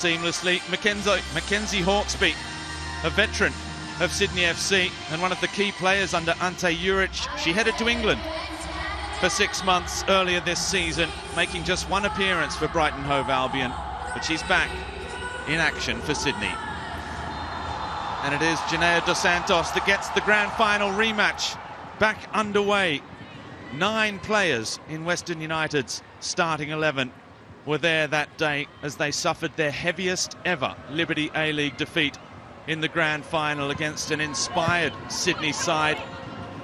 seamlessly. Mackenzie Hawkesby, a veteran of Sydney FC and one of the key players under Ante Juric. She headed to England for 6 months earlier this season, making just one appearance for Brighton Hove Albion, but she's back in action for Sydney. And it is Janea Dos Santos that gets the grand final rematch back underway. 9 players in Western United's starting 11 were there that day as they suffered their heaviest ever Liberty A-League defeat in the grand final against an inspired Sydney side.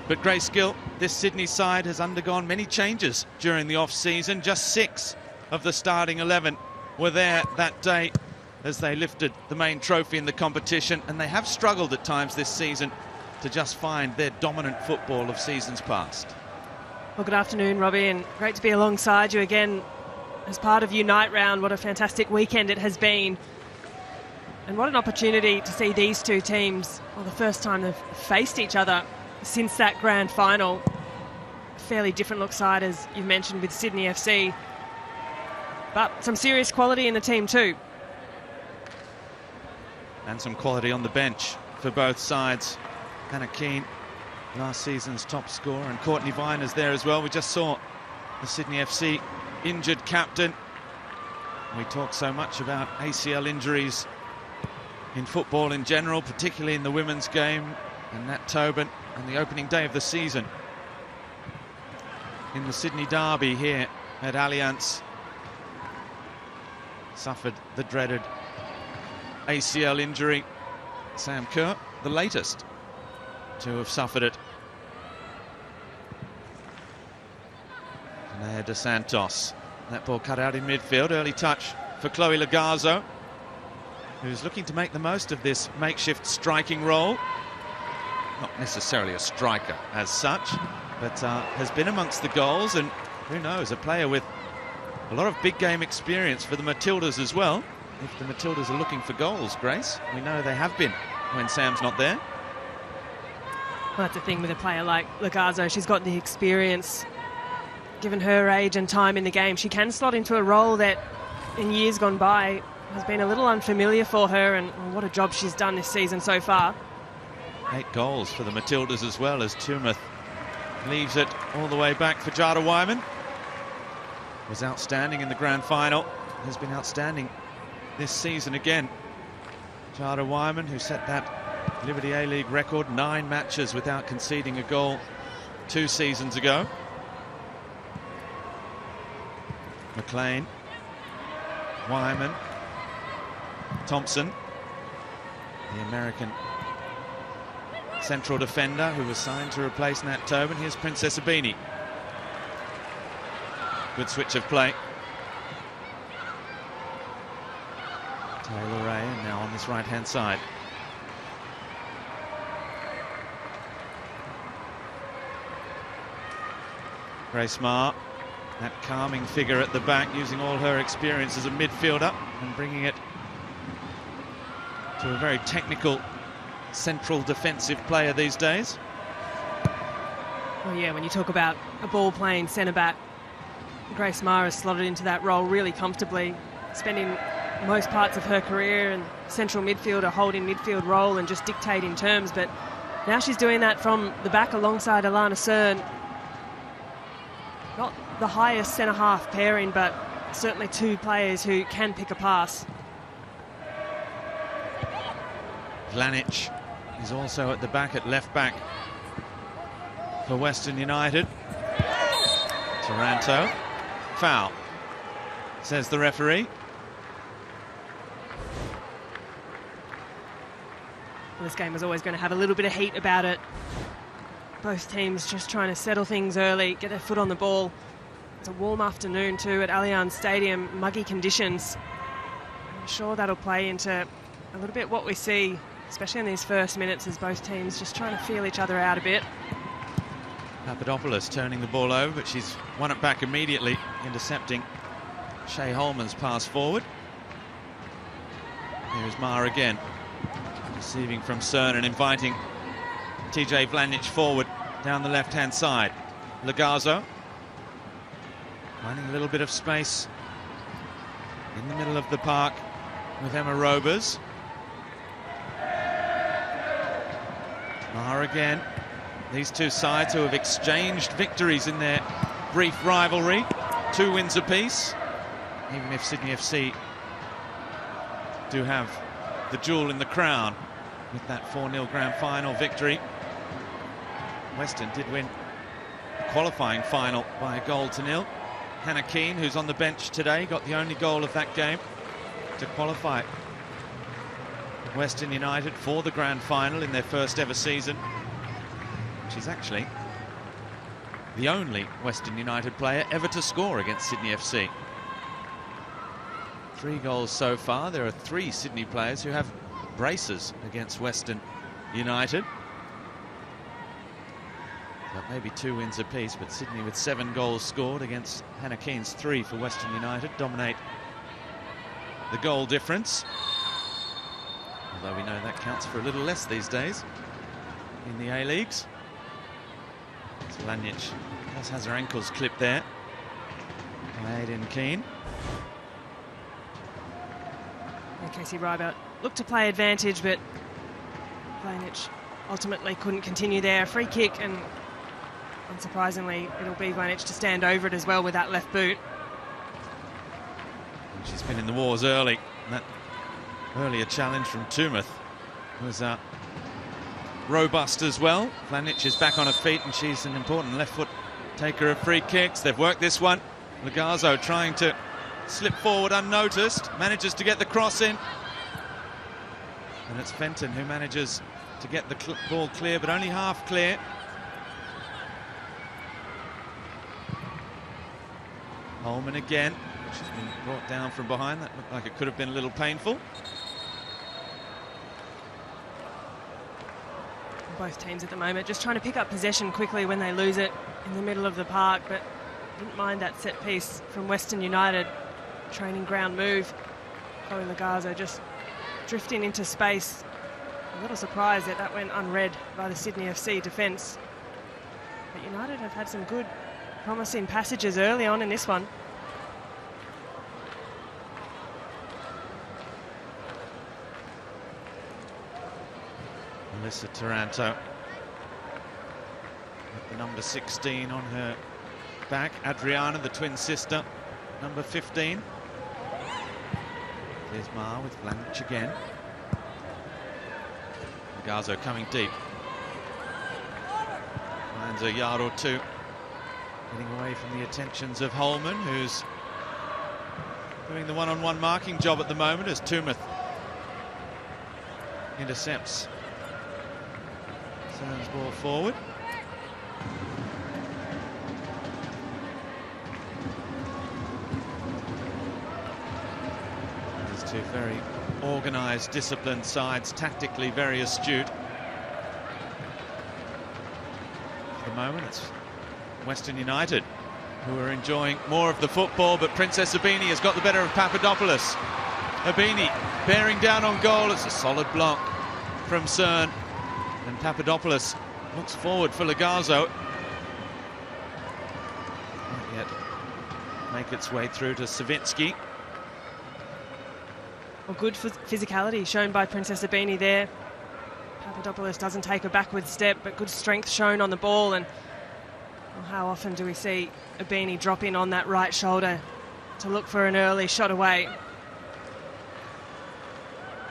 But Grace Gill, this Sydney side has undergone many changes during the off-season. Just 6 of the starting 11 were there that day as they lifted the main trophy in the competition, and they have struggled at times this season to just find their dominant football of seasons past. Well, good afternoon, Robbie, and great to be alongside you again as part of Unite Round. What a fantastic weekend it has been. And what an opportunity to see these two teams, well, the first time they've faced each other since that grand final. Fairly different look side, as you've mentioned, with Sydney FC. But some serious quality in the team too. And some quality on the bench for both sides. Hannah Keane, last season's top scorer, and Courtney Vine is there as well. We just saw the Sydney FC injured captain. We talk so much about ACL injuries in football in general, particularly in the women's game, and Nat Tobin on the opening day of the season in the Sydney derby here at Allianz suffered the dreaded ACL injury. Sam Kerr, the latest to have suffered it. Janea Dos Santos, that ball cut out in midfield. Early touch for Chloe Lagazo, who's looking to make the most of this makeshift striking role. Not necessarily a striker as such, but has been amongst the goals, and who knows, a player with a lot of big game experience for the Matildas as well. If the Matildas are looking for goals, Grace, we know they have been when Sam's not there. Well, that's the thing with a player like Lagazo. She's got the experience. Given her age and time in the game, she can slot into a role that in years gone by has been a little unfamiliar for her, and what a job she's done this season so far. 8 goals for the Matildas as well, as Tumeth leaves it all the way back for Jada Wyman. Was outstanding in the grand final, has been outstanding this season again. Jada Wyman, who set that Liberty A-League record, 9 matches without conceding a goal 2 seasons ago. McLean, Wyman, Thompson, the American central defender who was signed to replace Nat Tobin. Here's Princess Abini. Good switch of play. Taylor Ray now on this right-hand side. Grace Maher, that calming figure at the back, using all her experience as a midfielder and bringing it to a very technical central defensive player these days. Well, yeah, when you talk about a ball-playing centre-back, Grace Maher has slotted into that role really comfortably, spending most parts of her career in central midfield, a holding midfield role, and just dictating terms. But now she's doing that from the back alongside Alana Cern. Not the highest centre-half pairing, but certainly 2 players who can pick a pass. Vlanic is also at the back, at left back for Western United. Taranto, foul, says the referee. Well, this game was always going to have a little bit of heat about it. Both teams just trying to settle things early, get their foot on the ball. It's a warm afternoon too at Allianz Stadium, muggy conditions. I'm sure that'll play into a little bit what we see, especially in these first minutes, as both teams just trying to feel each other out a bit. Papadopoulos turning the ball over, but she's won it back immediately, intercepting Shea Holman's pass forward. Here's Maher again, receiving from Cern and inviting TJ Vlanic forward down the left-hand side. Lagazo finding a little bit of space in the middle of the park with Emma Robers. Again, these two sides who have exchanged victories in their brief rivalry, 2 wins apiece. Even if Sydney FC do have the jewel in the crown with that 4-0 grand final victory. Western did win the qualifying final by 1-0. Hannah Keane, who's on the bench today, got the only goal of that game to qualify Western United for the grand final in their first ever season. She's actually the only Western United player ever to score against Sydney FC. 3 goals so far. There are 3 Sydney players who have braces against Western United. So maybe 2 wins apiece, but Sydney with 7 goals scored against Hannah Keane's 3 for Western United dominate the goal difference. Although we know that counts for a little less these days in the A-Leagues. Blanic just has her ankles clipped there by Aidan Keane. And Casey Rybert looked to play advantage, but Blanic ultimately couldn't continue there. A free kick, and unsurprisingly, it'll be Blanic to stand over it as well with that left boot. And she's been in the wars early. That earlier challenge from Tumeth was robust as well. Blanic is back on her feet, and she's an important left foot taker of free kicks. They've worked this one. Lagazo trying to slip forward unnoticed, manages to get the cross in. And it's Fenton who manages to get the ball clear, but only half clear. Holman again. She's been brought down from behind. That looked like it could have been a little painful. Both teams at the moment just trying to pick up possession quickly when they lose it in the middle of the park, but didn't mind that set piece from Western United. Training ground move. Chloe Lagazo just drifting into space. A little surprised that went unread by the Sydney FC defence. But United have had some good, promising passages early on in this one. Melissa Taranto with the number 16 on her back. Adriana, the twin sister, number 15. There's Mar with Blanic again. Lagazo coming deep. Finds a yard or two. Getting away from the attentions of Holman, who's doing the one-on-one marking job at the moment as Tumeth intercepts. Sends ball forward. These two very organised, disciplined sides, tactically very astute. At the moment, it's Western United who are enjoying more of the football, but Princess Abini has got the better of Papadopoulos. Abini bearing down on goal. It's a solid block from Cern. And Papadopoulos looks forward for Lagazo. Not yet make its way through to Savitsky. Well, good physicality shown by Princess Abini there. Papadopoulos doesn't take a backward step, but good strength shown on the ball. And well, how often do we see Abini drop in on that right shoulder to look for an early shot away?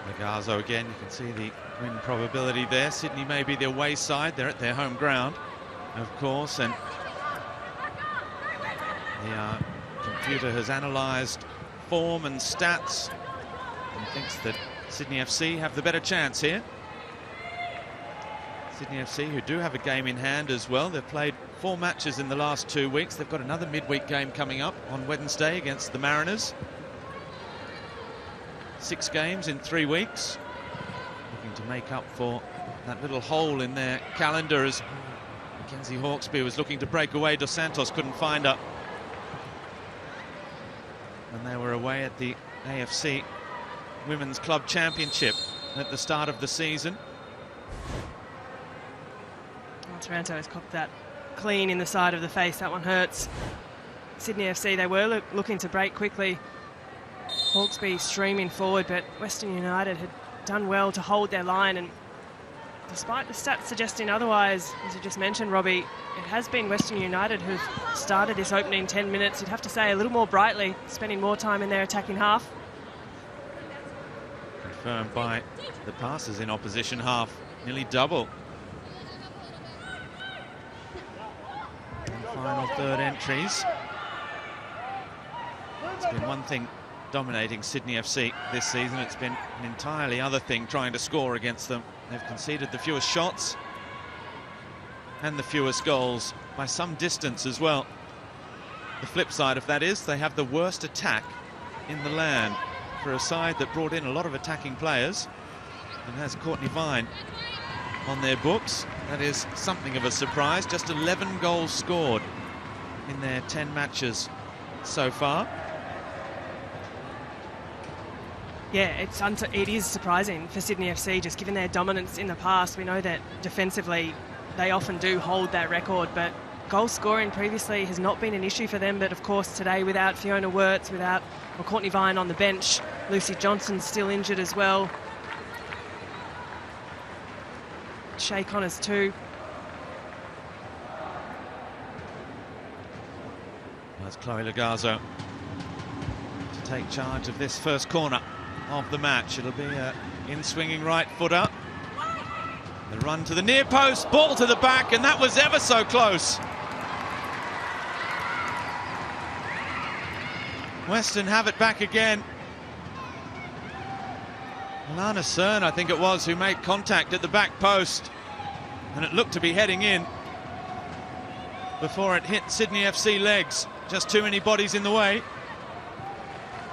Lagazo again, you can see the win probability there. Sydney may be their away side. They're at their home ground, of course, and the computer has analysed form and stats and thinks that Sydney FC have the better chance here. Sydney FC, who do have a game in hand as well. They've played 4 matches in the last 2 weeks. They've got another midweek game coming up on Wednesday against the Mariners. 6 games in 3 weeks. Looking to make up for that little hole in their calendar as Mackenzie Hawkesby was looking to break away. Dos Santos couldn't find her when they were away at the AFC Women's Club Championship at the start of the season. Well, Taranto has copped that clean in the side of the face. That one hurts. Sydney FC, they were looking to break quickly. Hawkesby streaming forward, but Western United had done well to hold their line, and despite the stats suggesting otherwise, as you just mentioned, Robbie, it has been Western United who've started this opening 10 minutes, you'd have to say, a little more brightly, spending more time in their attacking half. Confirmed by the passes in opposition half, nearly double. And final third entries. It's been one thing dominating Sydney FC this season. It's been an entirely other thing trying to score against them. They've conceded the fewest shots and the fewest goals by some distance as well. The flip side of that is they have the worst attack in the land for a side that brought in a lot of attacking players and has Courtney Vine on their books. That is something of a surprise. Just 11 goals scored in their 10 matches so far. Yeah, it is surprising for Sydney FC, just given their dominance in the past. We know that defensively they often do hold that record, but goal scoring previously has not been an issue for them. But of course today, without Fiona Wirtz, without Courtney Vine on the bench, Lucy Johnson's still injured as well. Shay Connors too. That's Chloe Lagazo to take charge of this first corner of the match. It'll be a in-swinging right footer. The run to the near post, ball to the back, and that was ever so close. Western have it back again. Alana Cern, I think it was, who made contact at the back post, and it looked to be heading in before it hit Sydney FC legs. Just too many bodies in the way.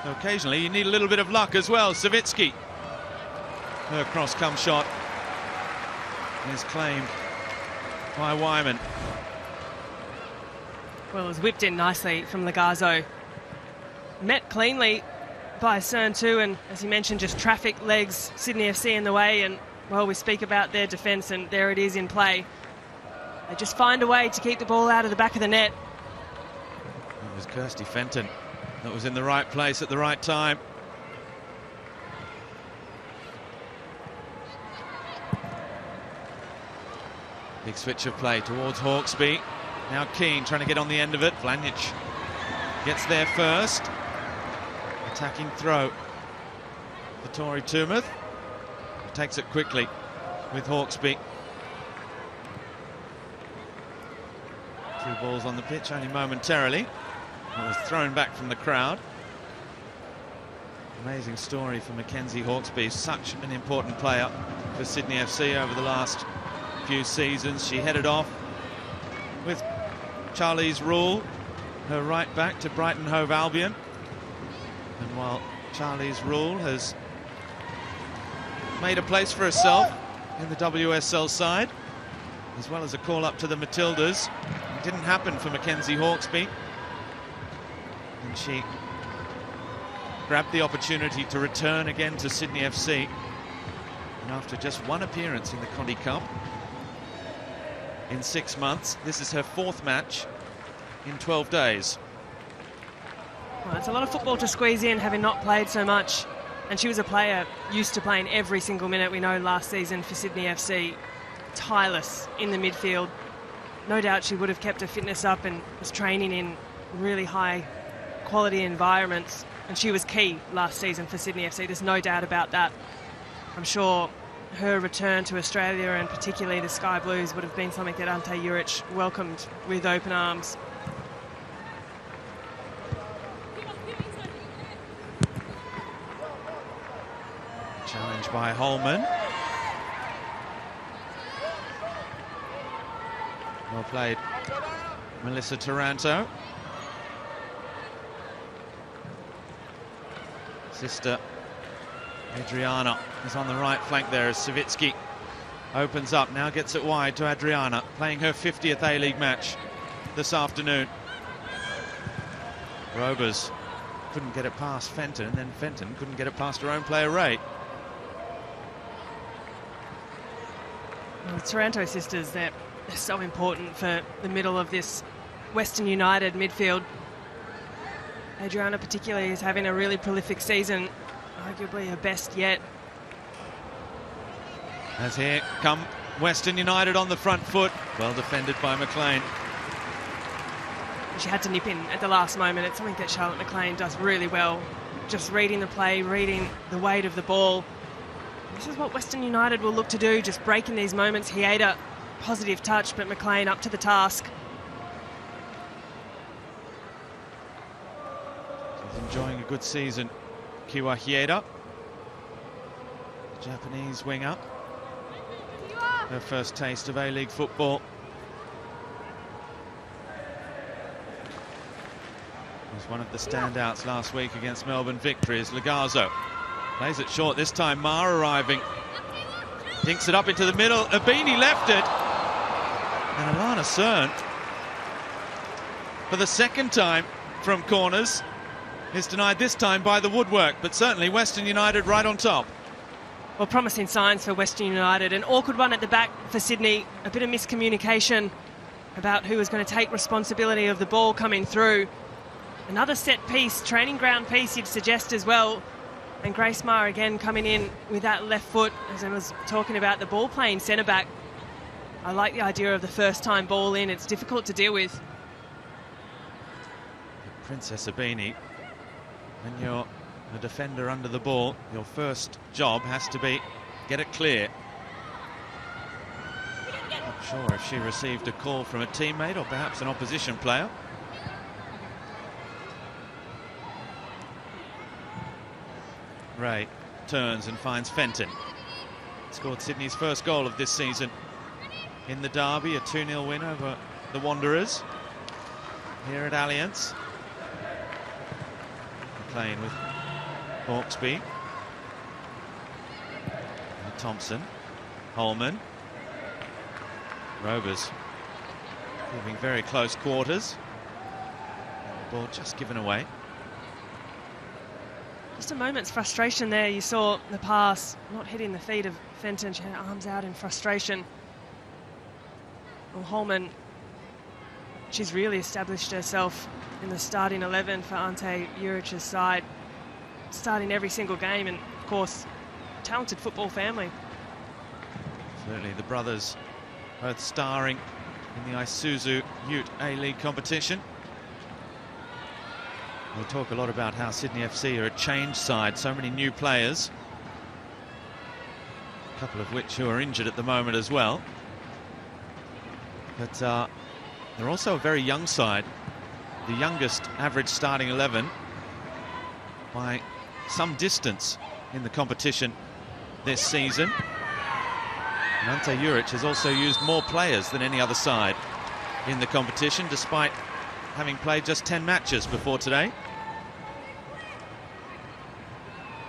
Occasionally you need a little bit of luck as well. Savitsky, her cross-come shot is claimed by Wyman. Well, it was whipped in nicely from Lagazo. Met cleanly by Cern too, and as you mentioned, just traffic legs Sydney FC in the way, and well, we speak about their defence, and there it is in play. They just find a way to keep the ball out of the back of the net. It was Kirsty Fenton that was in the right place at the right time. Big switch of play towards Hawkesby. Now Keane trying to get on the end of it. Vlanjic gets there first. Attacking throw for Tori Toomuth. Takes it quickly with Hawkesby. 2 balls on the pitch, only momentarily. It was thrown back from the crowd. Amazing story for Mackenzie Hawkesby, such an important player for Sydney FC over the last few seasons. She headed off with Charlize Rule, her right back, to Brighton Hove Albion. And while Charlize Rule has made a place for herself in the WSL side, as well as a call up to the Matildas, it didn't happen for Mackenzie Hawkesby. And she grabbed the opportunity to return again to Sydney FC. And after just one appearance in the Conti Cup in 6 months, this is her 4th match in 12 days. Well, it's a lot of football to squeeze in, having not played so much. And she was a player used to playing every single minute. We know last season for Sydney FC, tireless in the midfield. No doubt she would have kept her fitness up and was training in really high quality environments, and she was key last season for Sydney FC. There's no doubt about that. I'm sure her return to Australia, and particularly the Sky Blues, would have been something that Ante Juric welcomed with open arms. Challenge by Holman. Well played, Melissa Taranto. Sister Adriana is on the right flank there as Savitsky opens up, now gets it wide to Adriana, playing her 50th A-League match this afternoon. Robers couldn't get it past Fenton, and then Fenton couldn't get it past her own player Ray. Well, the Taranto sisters, they're so important for the middle of this Western United midfield. Adriana particularly is having a really prolific season, arguably her best yet. As here come Western United on the front foot, well defended by McLean. She had to nip in at the last moment. It's something that Charlotte McLean does really well, just reading the play, reading the weight of the ball. This is what Western United will look to do, just breaking these moments. Hieda, positive touch, but McLean up to the task. She's enjoying a good season. Kiwa Hieda, Japanese winger. Her first taste of A-League football. Was one of the standouts last week against Melbourne Victory. Lagazo plays it short this time. Ma arriving, dinks it up into the middle. Abini left it, and Alana Cern, for the second time from corners, is denied this time by the woodwork. But certainly Western United right on top. Well, promising signs for Western United. An awkward one at the back for Sydney. A bit of miscommunication about who was going to take responsibility of the ball coming through. Another set piece, training ground piece you'd suggest as well. And Grace Maher again coming in with that left foot, as I was talking about the ball playing centre back. I like the idea of the first time ball in. It's difficult to deal with. Princess Abini, when you're a defender under the ball, your first job has to be get it clear. Not sure if she received a call from a teammate or perhaps an opposition player. Ray turns and finds Fenton. Scored Sydney's first goal of this season in the derby, a 2-0 win over the Wanderers here at Allianz. Playing with Hawkesby. And Thompson. Holman. Rovers moving very close quarters. And the ball just given away. Just a moment's frustration there. You saw the pass not hitting the feet of Fenton. She had her arms out in frustration. Well, Holman, she's really established herself in the starting 11 for Ante Juric's side. Starting every single game, and of course, talented football family. Certainly the brothers both starring in the Isuzu Ute A-League competition. We'll talk a lot about how Sydney FC are a changed side, so many new players, a couple of which who are injured at the moment as well. But they're also a very young side, the youngest average starting 11 by some distance in the competition this season. And Ante Juric has also used more players than any other side in the competition, despite having played just 10 matches before today.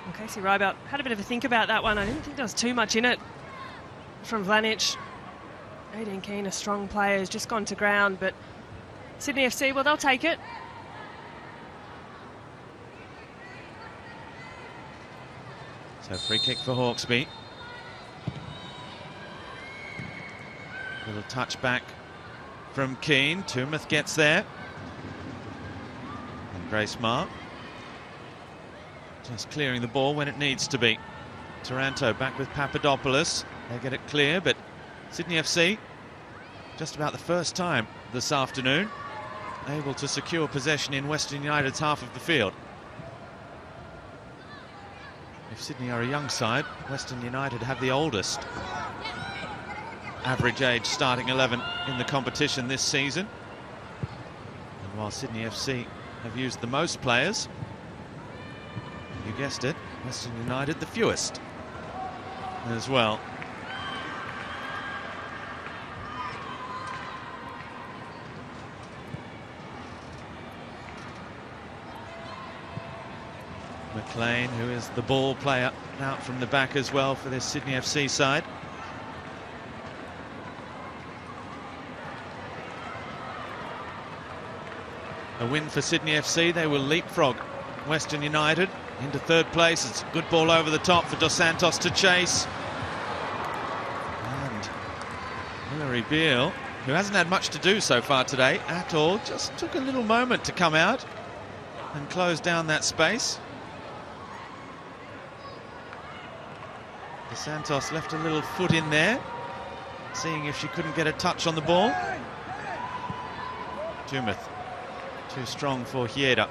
Well, Casey Rybout had a bit of a think about that one. I didn't think there was too much in it from Vlanic. Aideen Keane, a strong player, has just gone to ground, but Sydney FC, well, they'll take it. So free kick for Hawkesby. Little touch back from Keane. Tumeth gets there. And Grace Maher just clearing the ball when it needs to be. Taranto back with Papadopoulos. They get it clear, but Sydney FC, just about the first time this afternoon, able to secure possession in Western United's half of the field. If Sydney are a young side, Western United have the oldest average age starting 11 in the competition this season. And while Sydney FC have used the most players, you guessed it, Western United the fewest as well. McLean, who is the ball player, out from the back as well for this Sydney FC side. A win for Sydney FC, they will leapfrog Western United into third place. It's a good ball over the top for Dos Santos to chase. And Hilary Beale, who hasn't had much to do so far today at all, just took a little moment to come out. and close down that space. Dos Santos left a little foot in there, seeing if she couldn't get a touch on the ball. Tumeth, too strong for Hieda.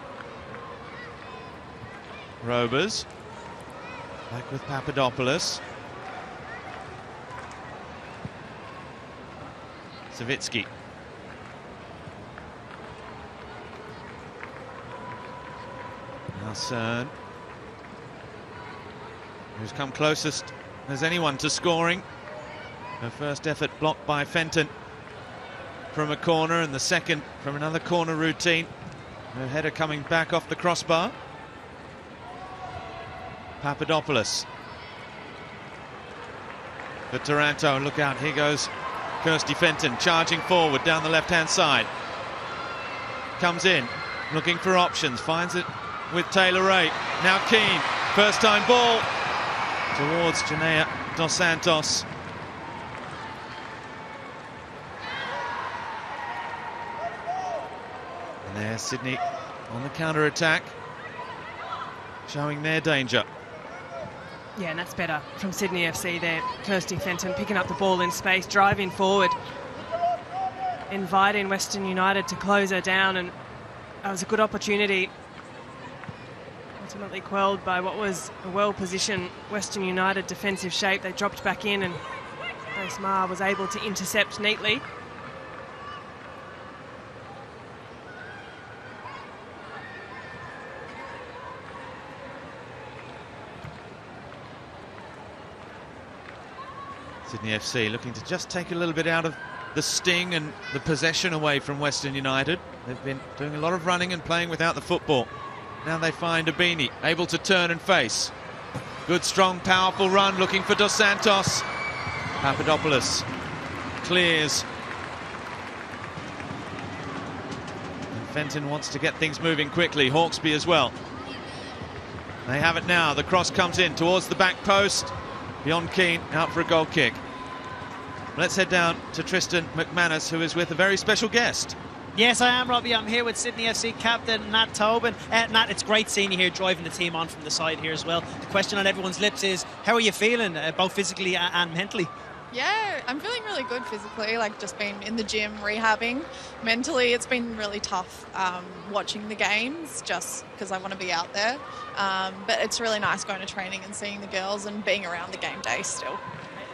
Robers, back with Papadopoulos. Savitsky. Now Cern, who's come closest as anyone to scoring. Her first effort blocked by Fenton from a corner, and the second from another corner routine. Her header coming back off the crossbar. Papadopoulos for Taranto, and look out, here goes Kirsty Fenton charging forward down the left-hand side. Comes in, looking for options, finds it with Taylor Ray. Now Keane, first time ball towards Janea Dos Santos. And there's Sydney on the counter-attack, showing their danger. Yeah, and that's better from Sydney FC there. Kirsty Fenton picking up the ball in space, driving forward, inviting Western United to close her down, and that was a good opportunity. Ultimately quelled by what was a well-positioned Western United defensive shape. They dropped back in, and Grace Maher was able to intercept neatly. Sydney FC looking to just take a little bit out of the sting and the possession away from Western United. They've been doing a lot of running and playing without the football. Now they find Abini, able to turn and face. Good, strong, powerful run, looking for Dos Santos. Papadopoulos clears. And Fenton wants to get things moving quickly. Hawkesby as well. They have it now. The cross comes in towards the back post. Beyond Keane, out for a goal kick. Let's head down to Tristan McManus, who is with a very special guest. Yes, I am, Robbie. I'm here with Sydney FC captain Nat Tobin. Nat, it's great seeing you here, driving the team on from the side here as well. The question on everyone's lips is, how are you feeling, both physically and mentally? Yeah, I'm feeling really good physically, like just been in the gym, rehabbing. Mentally, it's been really tough watching the games just because I want to be out there. But it's really nice going to training and seeing the girls and being around the game day still.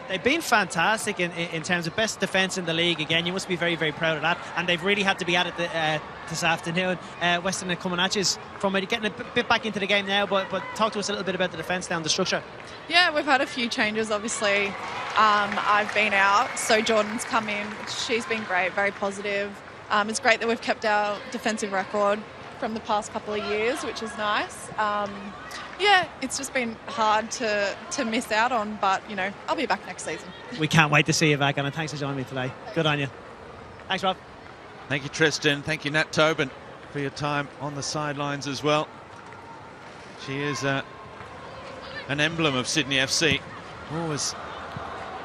They've been fantastic in terms of best defence in the league. Again, you must be very, very proud of that. And they've really had to be at it this afternoon. Western are coming at you from it, getting a bit back into the game now. But talk to us a little bit about the defence now and the structure. Yeah, we've had a few changes, obviously. I've been out, so Jordan's come in. She's been great, very positive. It's great that we've kept our defensive record from the past couple of years, which is nice. Yeah, it's just been hard to miss out on, but, you know, I'll be back next season. We can't wait to see you back, and thanks for joining me today. Good on you. Thanks, Rob. Thank you, Tristan. Thank you, Nat Tobin, for your time on the sidelines as well. She is an emblem of Sydney FC. Always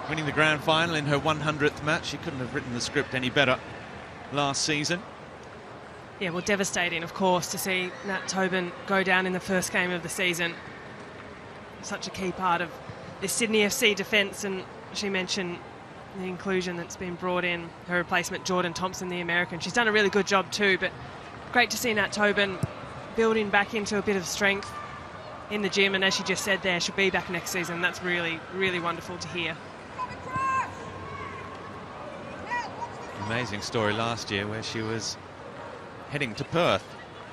winning the grand final in her 100th match. She couldn't have written the script any better last season. Yeah, well, devastating, of course, to see Nat Tobin go down in the first game of the season. Such a key part of this Sydney FC defence, and she mentioned the inclusion that's been brought in, her replacement, Jordan Thompson, the American. She's done a really good job too, but great to see Nat Tobin building back into a bit of strength in the gym, and as she just said there, she'll be back next season. That's really, really wonderful to hear. Amazing story last year where she was heading to Perth,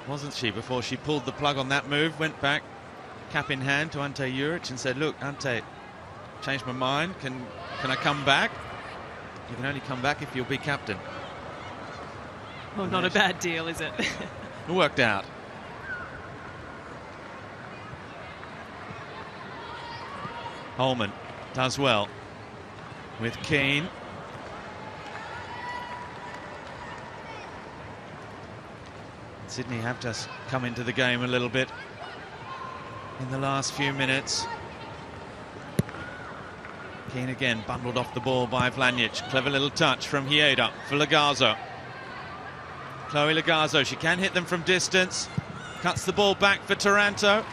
wasn't she, before she pulled the plug on that move, went back, cap in hand, to Ante Juric and said, look, Ante, changed my mind, can I come back? You can only come back if you'll be captain. Well, not a bad deal, is it? It worked out. Holman does well with Keane. Sydney have just come into the game a little bit in the last few minutes. Keane again bundled off the ball by Vlanjic. Clever little touch from Hieda for Lagazzo. Chloe Lagazzo, she can hit them from distance. Cuts the ball back for Taranto.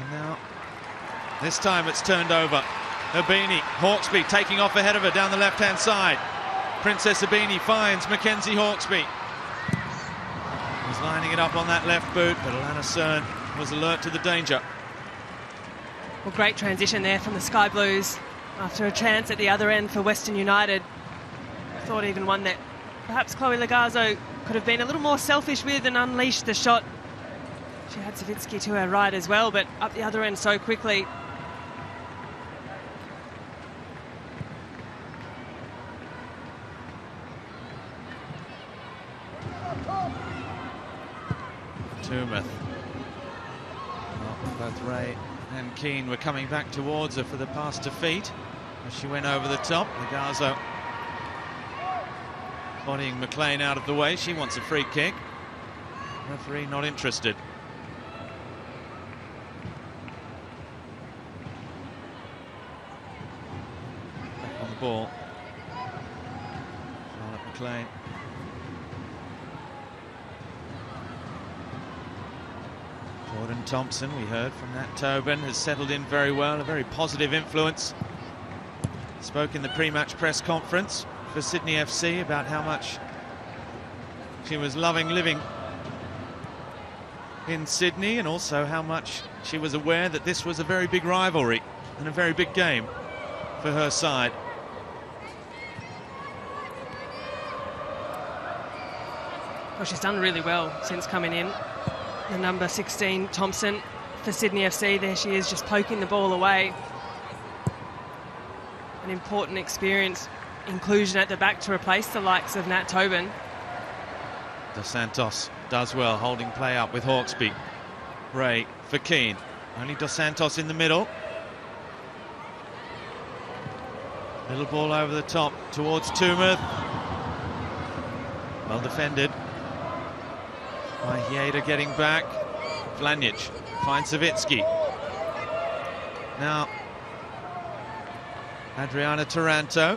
And now, this time it's turned over. Abini, Hawksby taking off ahead of her down the left-hand side. Princess Abini finds Mackenzie Hawksby. Was lining it up on that left boot, but Alana Cern was alert to the danger. Well, great transition there from the Sky Blues after a chance at the other end for Western United. Thought even one that perhaps Chloe Lagazo could have been a little more selfish with and unleashed the shot. She had Savitsky to her right as well, but up the other end so quickly. Tumeth. Well, both Ray and Keane were coming back towards her for the pass to feet as she went over the top. Lagazo bodying McLean out of the way. She wants a free kick. Referee not interested. Back on the ball. Charlotte McLean. Jordan Thompson, we heard from Nat Tobin, has settled in very well, a very positive influence. Spoke in the pre-match press conference for Sydney FC about how much she was loving living in Sydney, and also how much she was aware that this was a very big rivalry and a very big game for her side. Well, she's done really well since coming in. The number 16, Thompson, for Sydney FC. There she is, just poking the ball away. An important experience, inclusion at the back to replace the likes of Nat Tobin. Dos Santos does well, holding play up with Hawksby. Ray for Keane. Only Dos Santos in the middle. Little ball over the top towards Tumeth. Well defended. By Hieda getting back. Vlanjic finds Savitsky. Now, Adriana Taranto,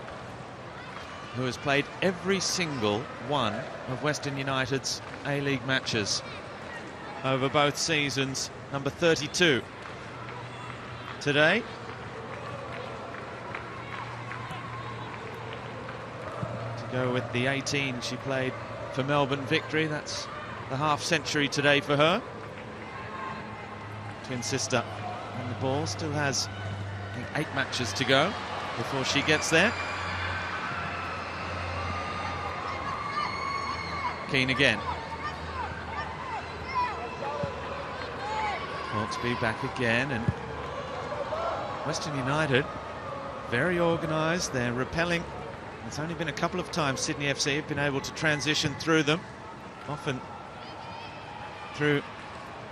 who has played every single one of Western United's A-League matches over both seasons, number 32 today. To go with the 18 she played for Melbourne Victory, that's the half-century today for her. Twin sister on the ball, still has, I think, 8 matches to go before she gets there. Keane again. Hawksby back again, and Western United very organised. They're repelling. It's only been a couple of times Sydney FC have been able to transition through them, often through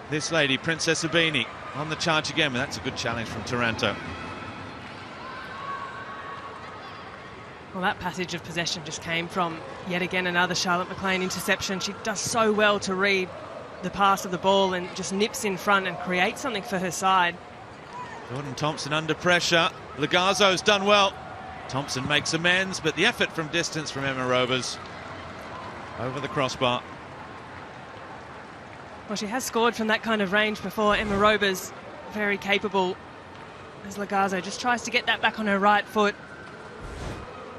this lady, Princess Abini, on the charge again, but that's a good challenge from Taranto. Well, that passage of possession just came from, yet again, another Charlotte McLean interception. She does so well to read the pass of the ball and just nips in front and creates something for her side. Jordan Thompson under pressure. Lagazo's done well. Thompson makes amends, but the effort from distance from Emma Robers over the crossbar. Well, she has scored from that kind of range before. Emma Robers, very capable, as Lagazo just tries to get that back on her right foot.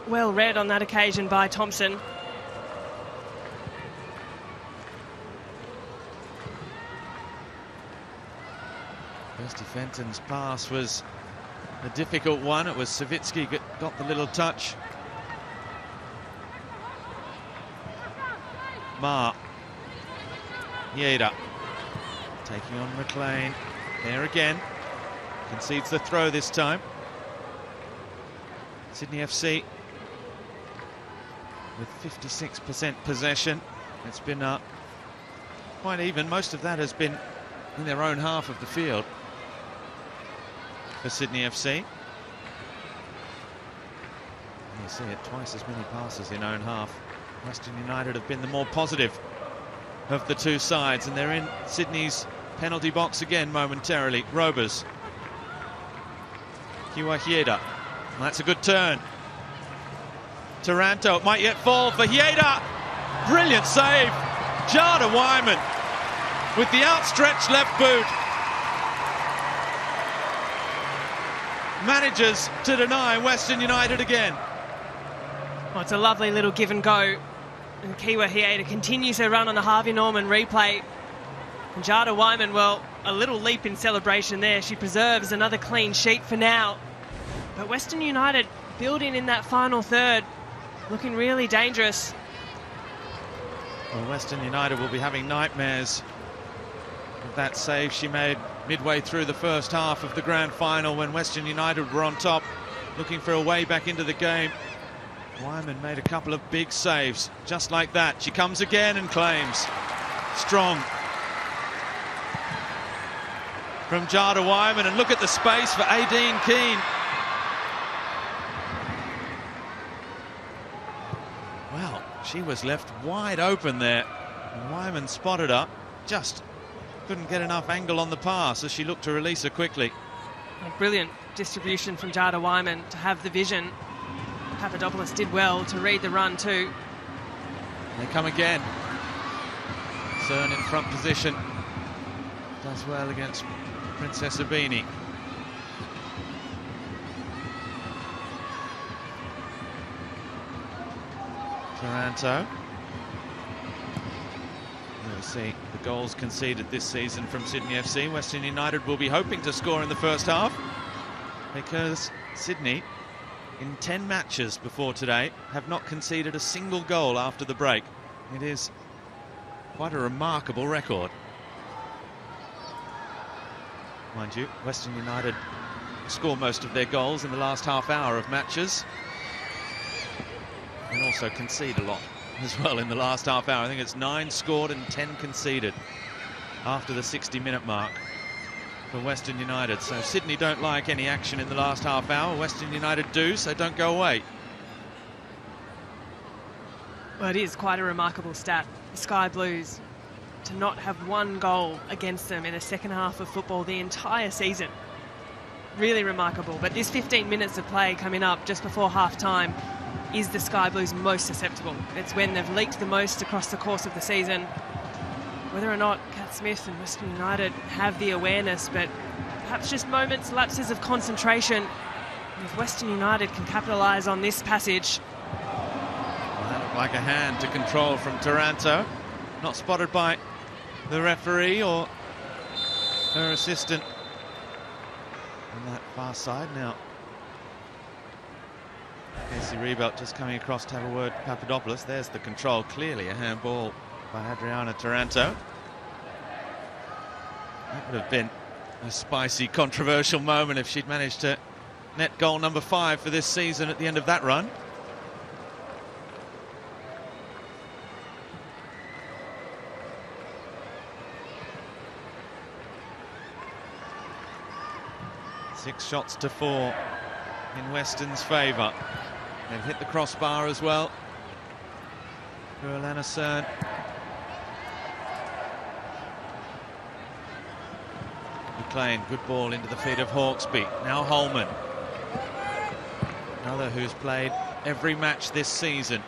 Well read on that occasion by Thompson. Kirsty Fenton's pass was a difficult one. It was Savitsky got the little touch. Ma. Hieda taking on McLean. There again. Concedes the throw this time. Sydney FC with 56% possession. It's been quite even. Most of that has been in their own half of the field for Sydney FC. You see it, twice as many passes in own half. Western United have been the more positive of the two sides, and they're in Sydney's penalty box again momentarily. Robers. Kiwa Hieda. That's a good turn. Taranto might yet fall for Hieda. Brilliant save. Jada Wyman with the outstretched left boot manages to deny Western United again. Well, it's a lovely little give and go. And Kiwa Hieda continues her run on the Harvey Norman replay. And Jada Wyman, well, a little leap in celebration there. She preserves another clean sheet for now. But Western United building in that final third, looking really dangerous. Well, Western United will be having nightmares of that save she made midway through the first half of the grand final when Western United were on top, looking for a way back into the game. Wyman made a couple of big saves, just like that. She comes again and claims. Strong from Jada Wyman, and look at the space for Aideen Keane. Well, she was left wide open there. And Wyman spotted her, just couldn't get enough angle on the pass as she looked to release her quickly. A brilliant distribution from Jada Wyman to have the vision. Papadopoulos did well to read the run too. They come again. Cern in front position. Does well against Princess Abini. Taranto. We'll see the goals conceded this season from Sydney FC. Western United will be hoping to score in the first half because Sydney, in 10 matches before today, have not conceded a single goal after the break. It is quite a remarkable record. Mind you, Western United score most of their goals in the last half hour of matches and also concede a lot as well in the last half hour. I think it's 9 scored and 10 conceded after the 60-minute mark for Western United. So Sydney don't like any action in the last half hour. Western United do, so don't go away. Well, it is quite a remarkable stat. The Sky Blues to not have one goal against them in the second half of football the entire season. Really remarkable. But this 15 minutes of play coming up just before half-time is the Sky Blues most susceptible. It's when they've leaked the most across the course of the season. Whether or not Kat Smith and Western United have the awareness, but perhaps just moments, lapses of concentration. And if Western United can capitalise on this passage. Well, that looked like a hand to control from Taranto. Not spotted by the referee or her assistant on that far side now. Casey Rebelt just coming across to have a word with Papadopoulos. There's the control, clearly a handball by Adriana Taranto. That would have been a spicy, controversial moment if she'd managed to net goal number 5 for this season at the end of that run. Six shots to 4 in Western's favour. They've hit the crossbar as well. For Alana Cern. McLean, good ball into the feet of Hawkesby. Now Holman. Another who's played every match this season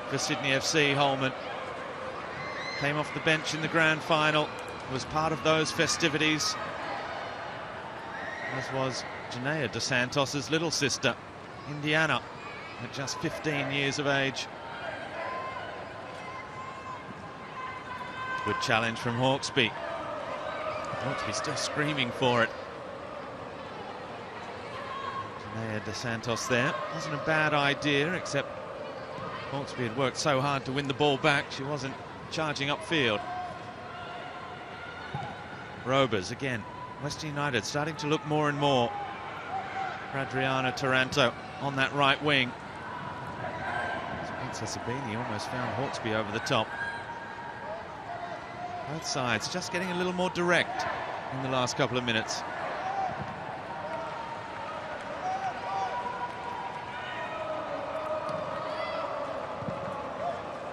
for Sydney FC, Holman. Came off the bench in the grand final. Was part of those festivities. As was Janea Dos Santos' little sister, Indiana, at just 15 years of age. Good challenge from Hawkesby. Hawkesby still screaming for it. Janea Dos Santos there. Wasn't a bad idea, except Hawkesby had worked so hard to win the ball back, she wasn't charging upfield. Robers again. Western United starting to look more and more for Adriana Taranto on that right wing. Princess Abini almost found Hawkesby over the top. Both sides just getting a little more direct in the last couple of minutes.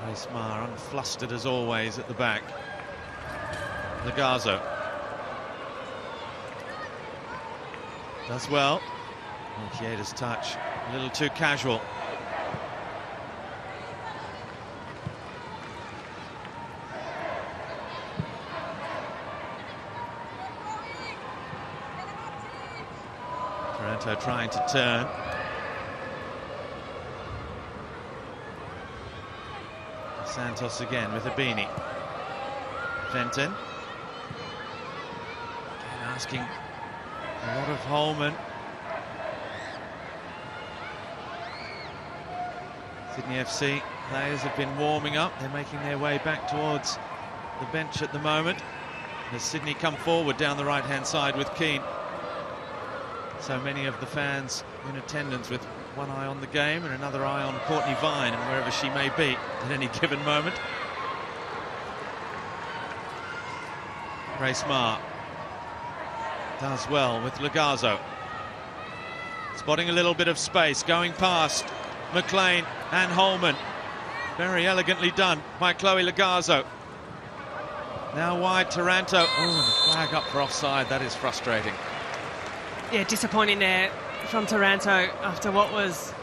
Reismar unflustered as always at the back. Lagazo does well. Kieda's touch a little too casual. Taranto trying to turn. Santos again with Abini. Fenton. Again asking a lot of Holman. Sydney FC players have been warming up. They're making their way back towards the bench at the moment. As Sydney come forward down the right-hand side with Keane. So many of the fans in attendance with one eye on the game and another eye on Courtney Vine and wherever she may be at any given moment. Grace Maher does well with Lagazo. Spotting a little bit of space, going past McLean and Holman. Very elegantly done by Chloe Lagazo. Now wide Taranto. Oh, and the flag up for offside. That is frustrating. Yeah, disappointing there from Taranto after what was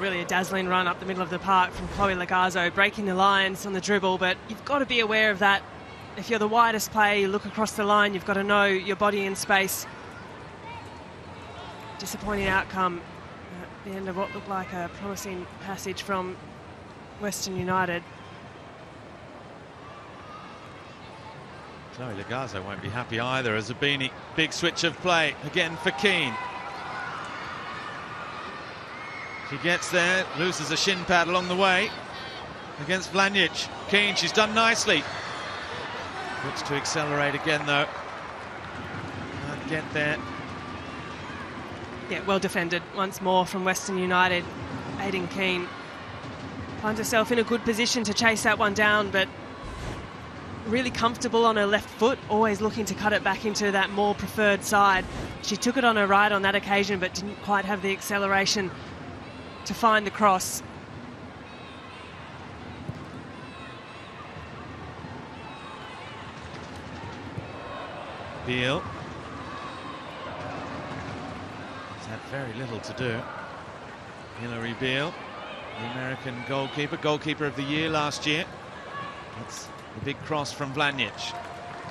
really a dazzling run up the middle of the park from Chloe Lagazo, breaking the lines on the dribble. But you've got to be aware of that. If you're the widest player, you look across the line, you've got to know your body in space. Disappointing outcome at the end of what looked like a promising passage from Western United. Chloe Lagazo won't be happy either as Abini. Big switch of play again for Keane. She gets there, loses a shin pad along the way against Vlanjic. Keane, she's done nicely. Looks to accelerate again though. Can't get there. Yeah, well defended once more from Western United. Aiden Keane finds herself in a good position to chase that one down, but really comfortable on her left foot, always looking to cut it back into that more preferred side. She took it on her right on that occasion, but didn't quite have the acceleration to find the cross. Beale has had very little to do. Hilary Beale, the American goalkeeper of the year last year. That's the big cross from Vlanjic,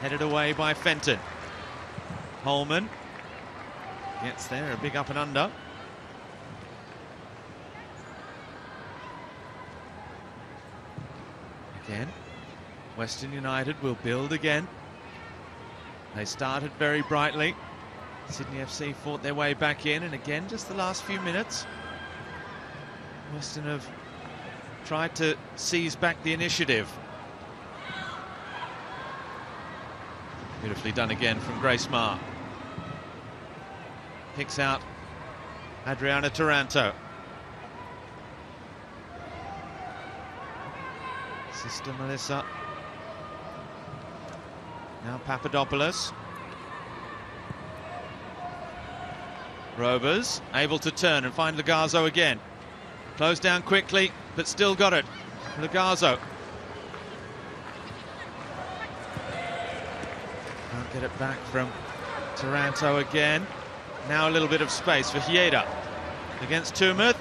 headed away by Fenton. Holman gets there, a big up and under. Again, Western United will build again. They started very brightly. Sydney FC fought their way back in, and again, just the last few minutes, Western have tried to seize back the initiative. Beautifully done again from Grace Maher. Picks out Adriana Taranto. Sister Melissa. Now Papadopoulos. Rovers able to turn and find Lagazo again. Closed down quickly, but still got it. Lagazo. Can't get it back from Taranto again. Now a little bit of space for Hieda against Tumeth.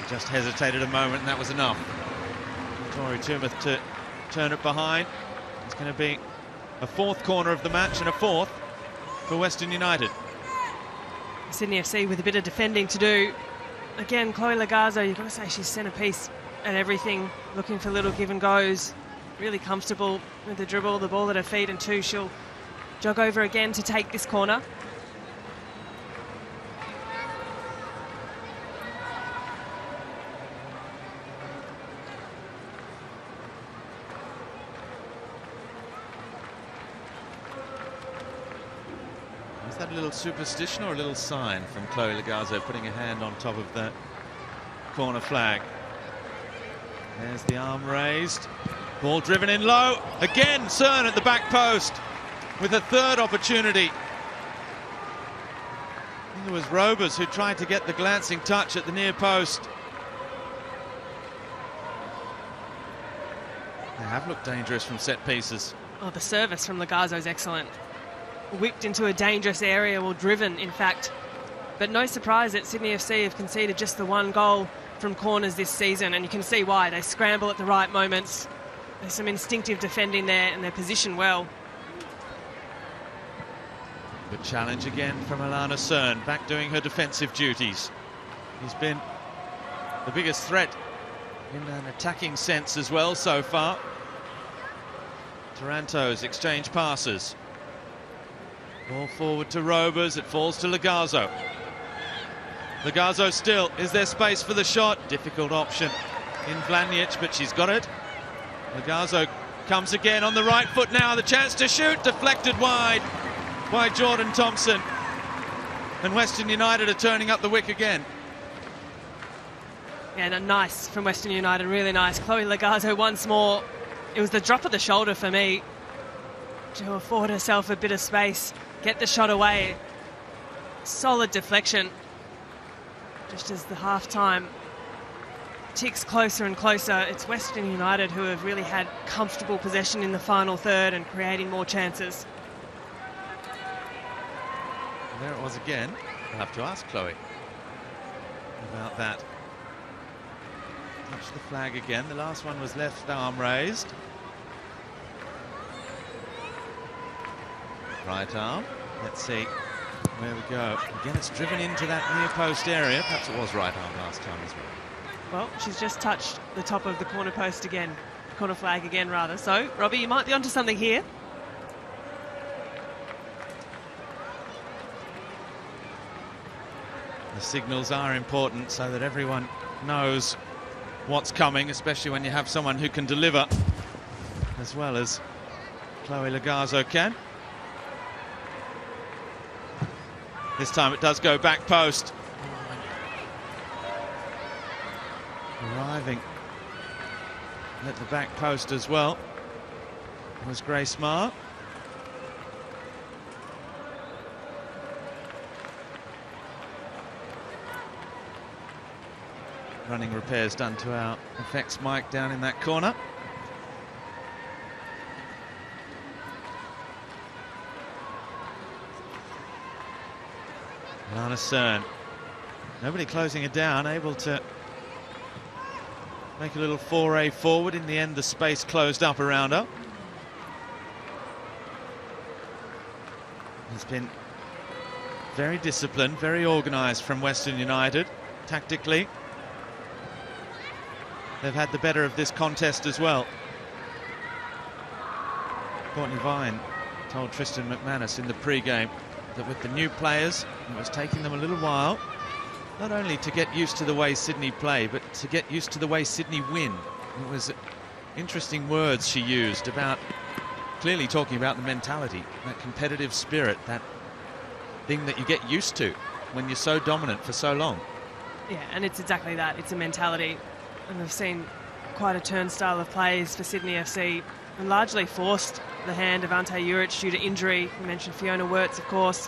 Just hesitated a moment and that was enough. Tori Tumeth to turn it behind. It's going to be a fourth corner of the match and a fourth for Western United. Sydney FC with a bit of defending to do. Again, Chloe Lagazo, you've got to say she's centrepiece at everything, looking for little give and goes. Really comfortable with the dribble, the ball at her feet, and two, she'll jog over again to take this corner. Is that a little superstition or a little sign from Chloe Lagazo putting a hand on top of the corner flag? There's the arm raised. Ball driven in low. Again, Cern at the back post with a third opportunity. I think it was Robers who tried to get the glancing touch at the near post. They have looked dangerous from set pieces. Oh, the service from Lagazo is excellent. Whipped into a dangerous area, or driven, in fact. But no surprise that Sydney FC have conceded just the one goal from corners this season, and you can see why. They scramble at the right moments. There's some instinctive defending there, and they're positioned well. Good challenge again from Alana Cern, back doing her defensive duties. He's been the biggest threat in an attacking sense as well so far. Taranto's exchange passes. Ball forward to Robers, it falls to Lagazo. Lagazo still, is there space for the shot? Difficult option in Vlanjic, but she's got it. Lagazo comes again on the right foot now, the chance to shoot, deflected wide by Jordan Thompson. And Western United are turning up the wick again. Yeah, no, nice from Western United, really nice. Chloe Lagazo once more. It was the drop of the shoulder for me to afford herself a bit of space, get the shot away. Solid deflection. Just as the half-time ticks closer and closer, it's Western United who have really had comfortable possession in the final third and creating more chances. And there it was again. We'll have to ask Chloe about that. Touch the flag again. The last one was left arm raised. Right arm. Let's see where we go. Again, it's driven into that near post area. Perhaps it was right arm last time as well. Well, she's just touched the top of the corner post again. Corner flag again, rather. So, Robbie, you might be onto something here. The signals are important so that everyone knows what's coming, especially when you have someone who can deliver as well as Chloe Lagazo can. This time it does go back post. Arriving at the back post as well was Grace Marr. Running repairs done to our effects mic down in that corner. Alana Cern, nobody closing it down, able to make a little foray forward. In the end, the space closed up around her. It's been very disciplined, very organised from Western United, tactically. They've had the better of this contest as well. Courtney Vine told Tristan McManus in the pre-game that with the new players, it was taking them a little while, not only to get used to the way Sydney play, but to get used to the way Sydney win. It was interesting words she used about, clearly talking about the mentality, that competitive spirit, that thing that you get used to when you're so dominant for so long. Yeah, and it's exactly that. It's a mentality. And we've seen quite a turnstile of plays for Sydney FC, and largely forced the hand of Ante Juric due to injury. We mentioned Fiona Wirtz, of course.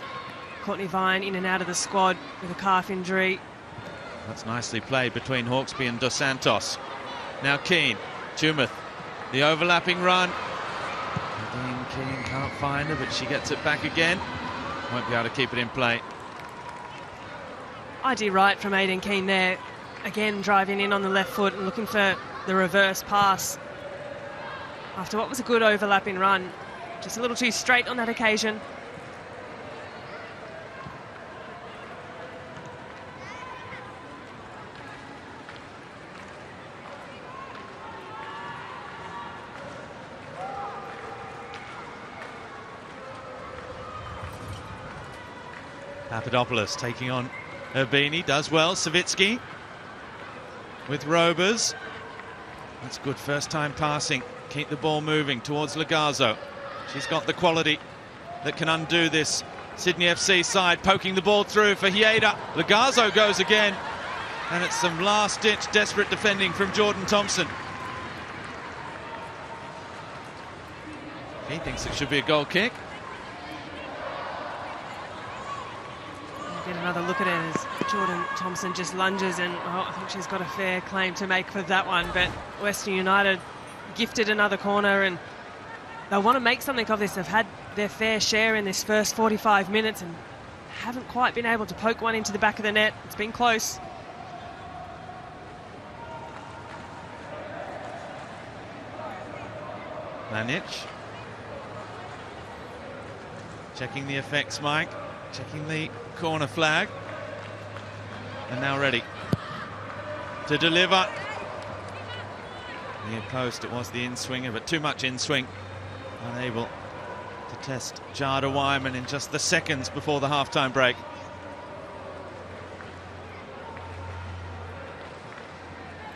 Courtney Vine in and out of the squad with a calf injury. That's nicely played between Hawkesby and Dos Santos. Now Keane, Tumeth, the overlapping run. Nadine Keane can't find her, but she gets it back again. Won't be able to keep it in play. ID right from Aiden Keane there. Again, driving in on the left foot and looking for the reverse pass. After what was a good overlapping run. Just a little too straight on that occasion. Papadopoulos taking on Urbini, does well. Savitsky with Robers. That's good first time passing. Keep the ball moving towards Lagazo. She's got the quality that can undo this Sydney FC side. Poking the ball through for Hieda. Lagazo goes again. And it's some last-ditch desperate defending from Jordan Thompson. He thinks it should be a goal kick. Get another look at it as Jordan Thompson just lunges, and I think she's got a fair claim to make for that one. But Western United gifted another corner, and they'll want to make something of this. They've had their fair share in this first 45 minutes and haven't quite been able to poke one into the back of the net. It's been close. Vlanjic. Checking the effects, Mike. Checking the corner flag. And now ready to deliver. Near post, it was the in-swinger, but too much in-swing. Unable to test Jada Wyman in just the seconds before the half-time break.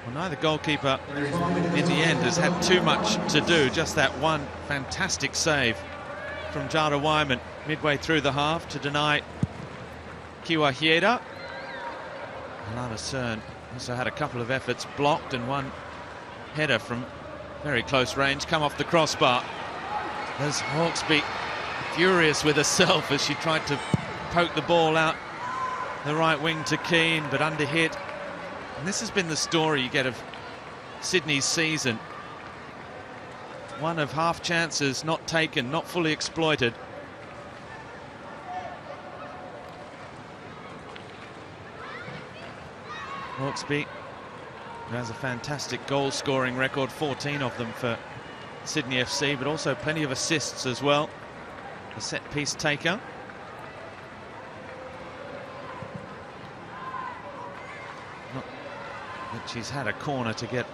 Well, neither goalkeeper in the end has had too much to do. Just that one fantastic save from Jada Wyman midway through the half to deny Kiwahieda. Alana Cern also had a couple of efforts blocked and one header from very close range come off the crossbar. There's Hawkesby furious with herself as she tried to poke the ball out the right wing to Keane, but under hit. And this has been the story you get of Sydney's season. One of half chances not taken, not fully exploited. Hawkesby, who has a fantastic goal-scoring record, 14 of them for Sydney FC, but also plenty of assists as well. The set-piece taker. Not that she's had a corner to get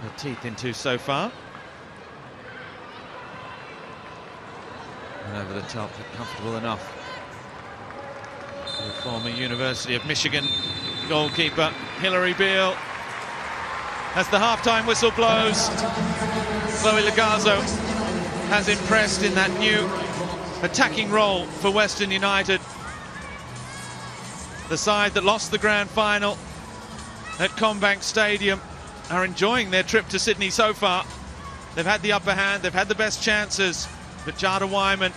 her teeth into so far. And over the top, but comfortable enough. The former University of Michigan goalkeeper Hilary Beale. As the half-time whistle blows, Chloe Lagazo has impressed in that new attacking role for Western United. The side that lost the grand final at Combank Stadium are enjoying their trip to Sydney so far. They've had the upper hand, they've had the best chances, but Jada Wyman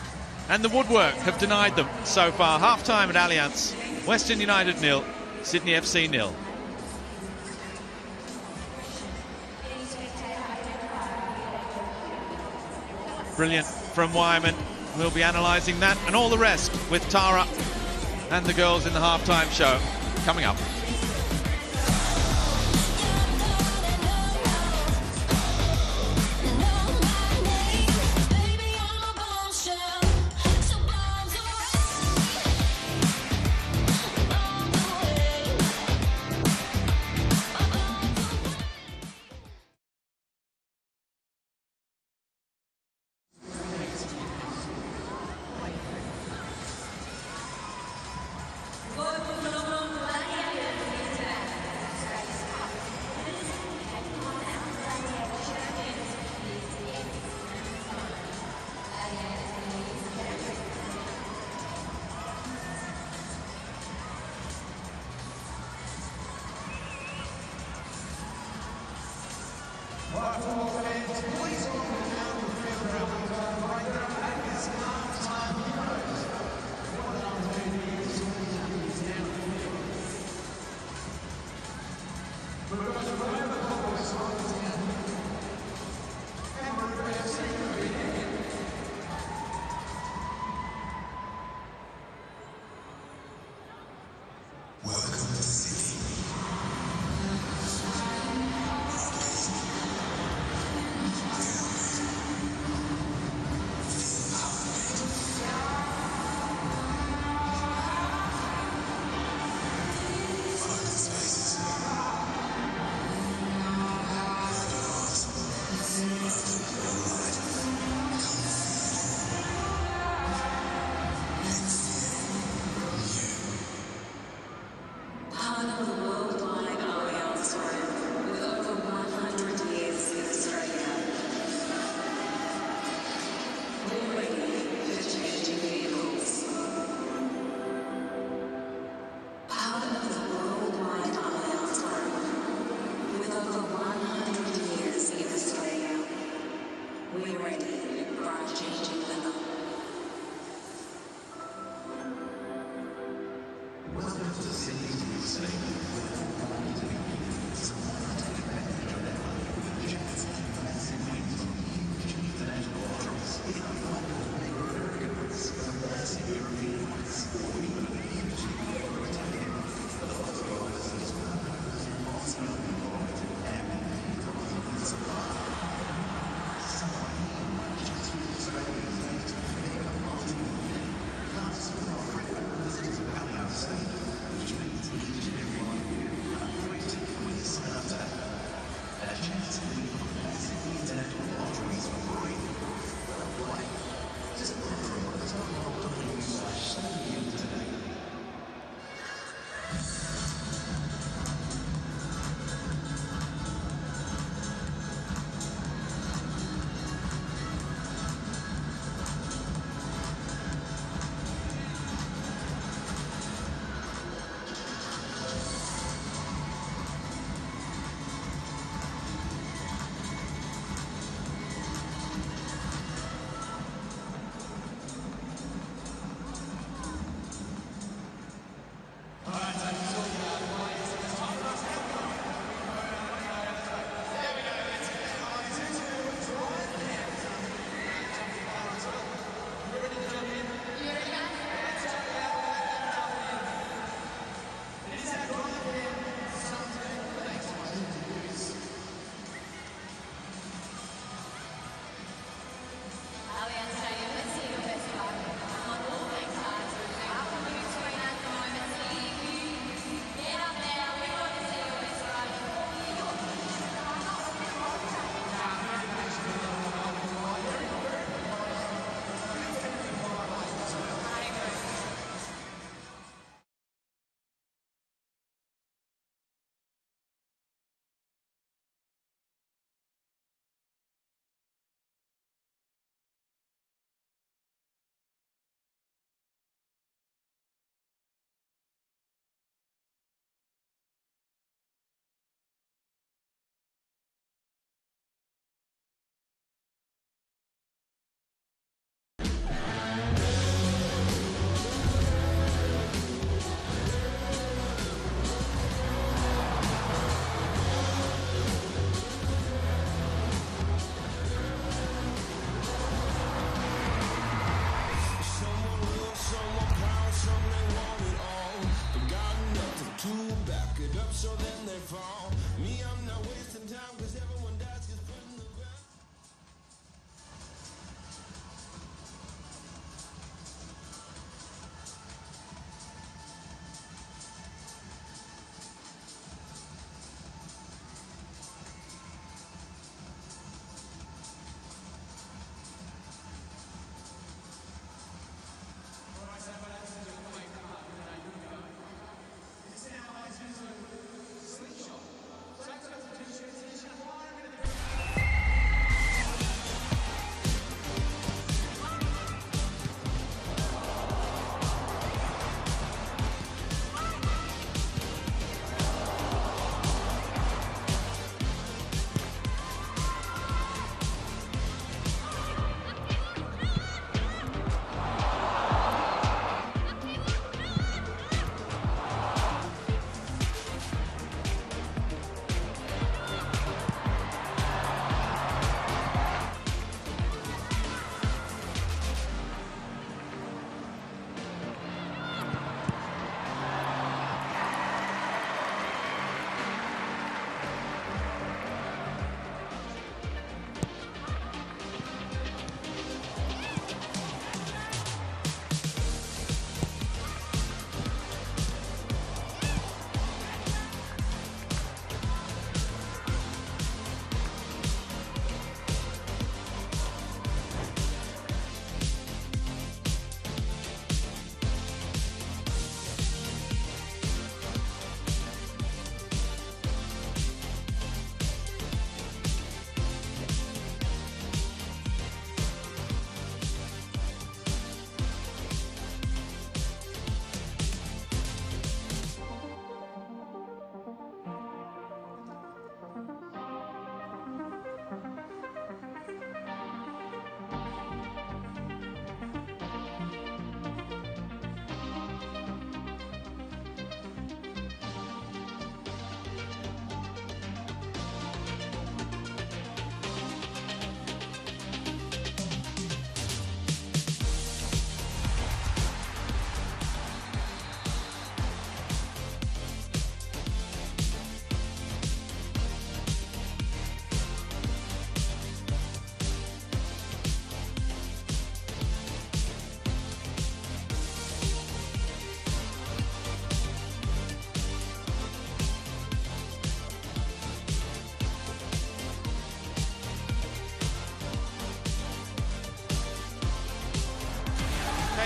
and the woodwork have denied them so far. Half-time at Allianz, Western United 0, Sydney FC 0. Brilliant from Wyman. We'll be analysing that and all the rest with Tara and the girls in the half-time show coming up.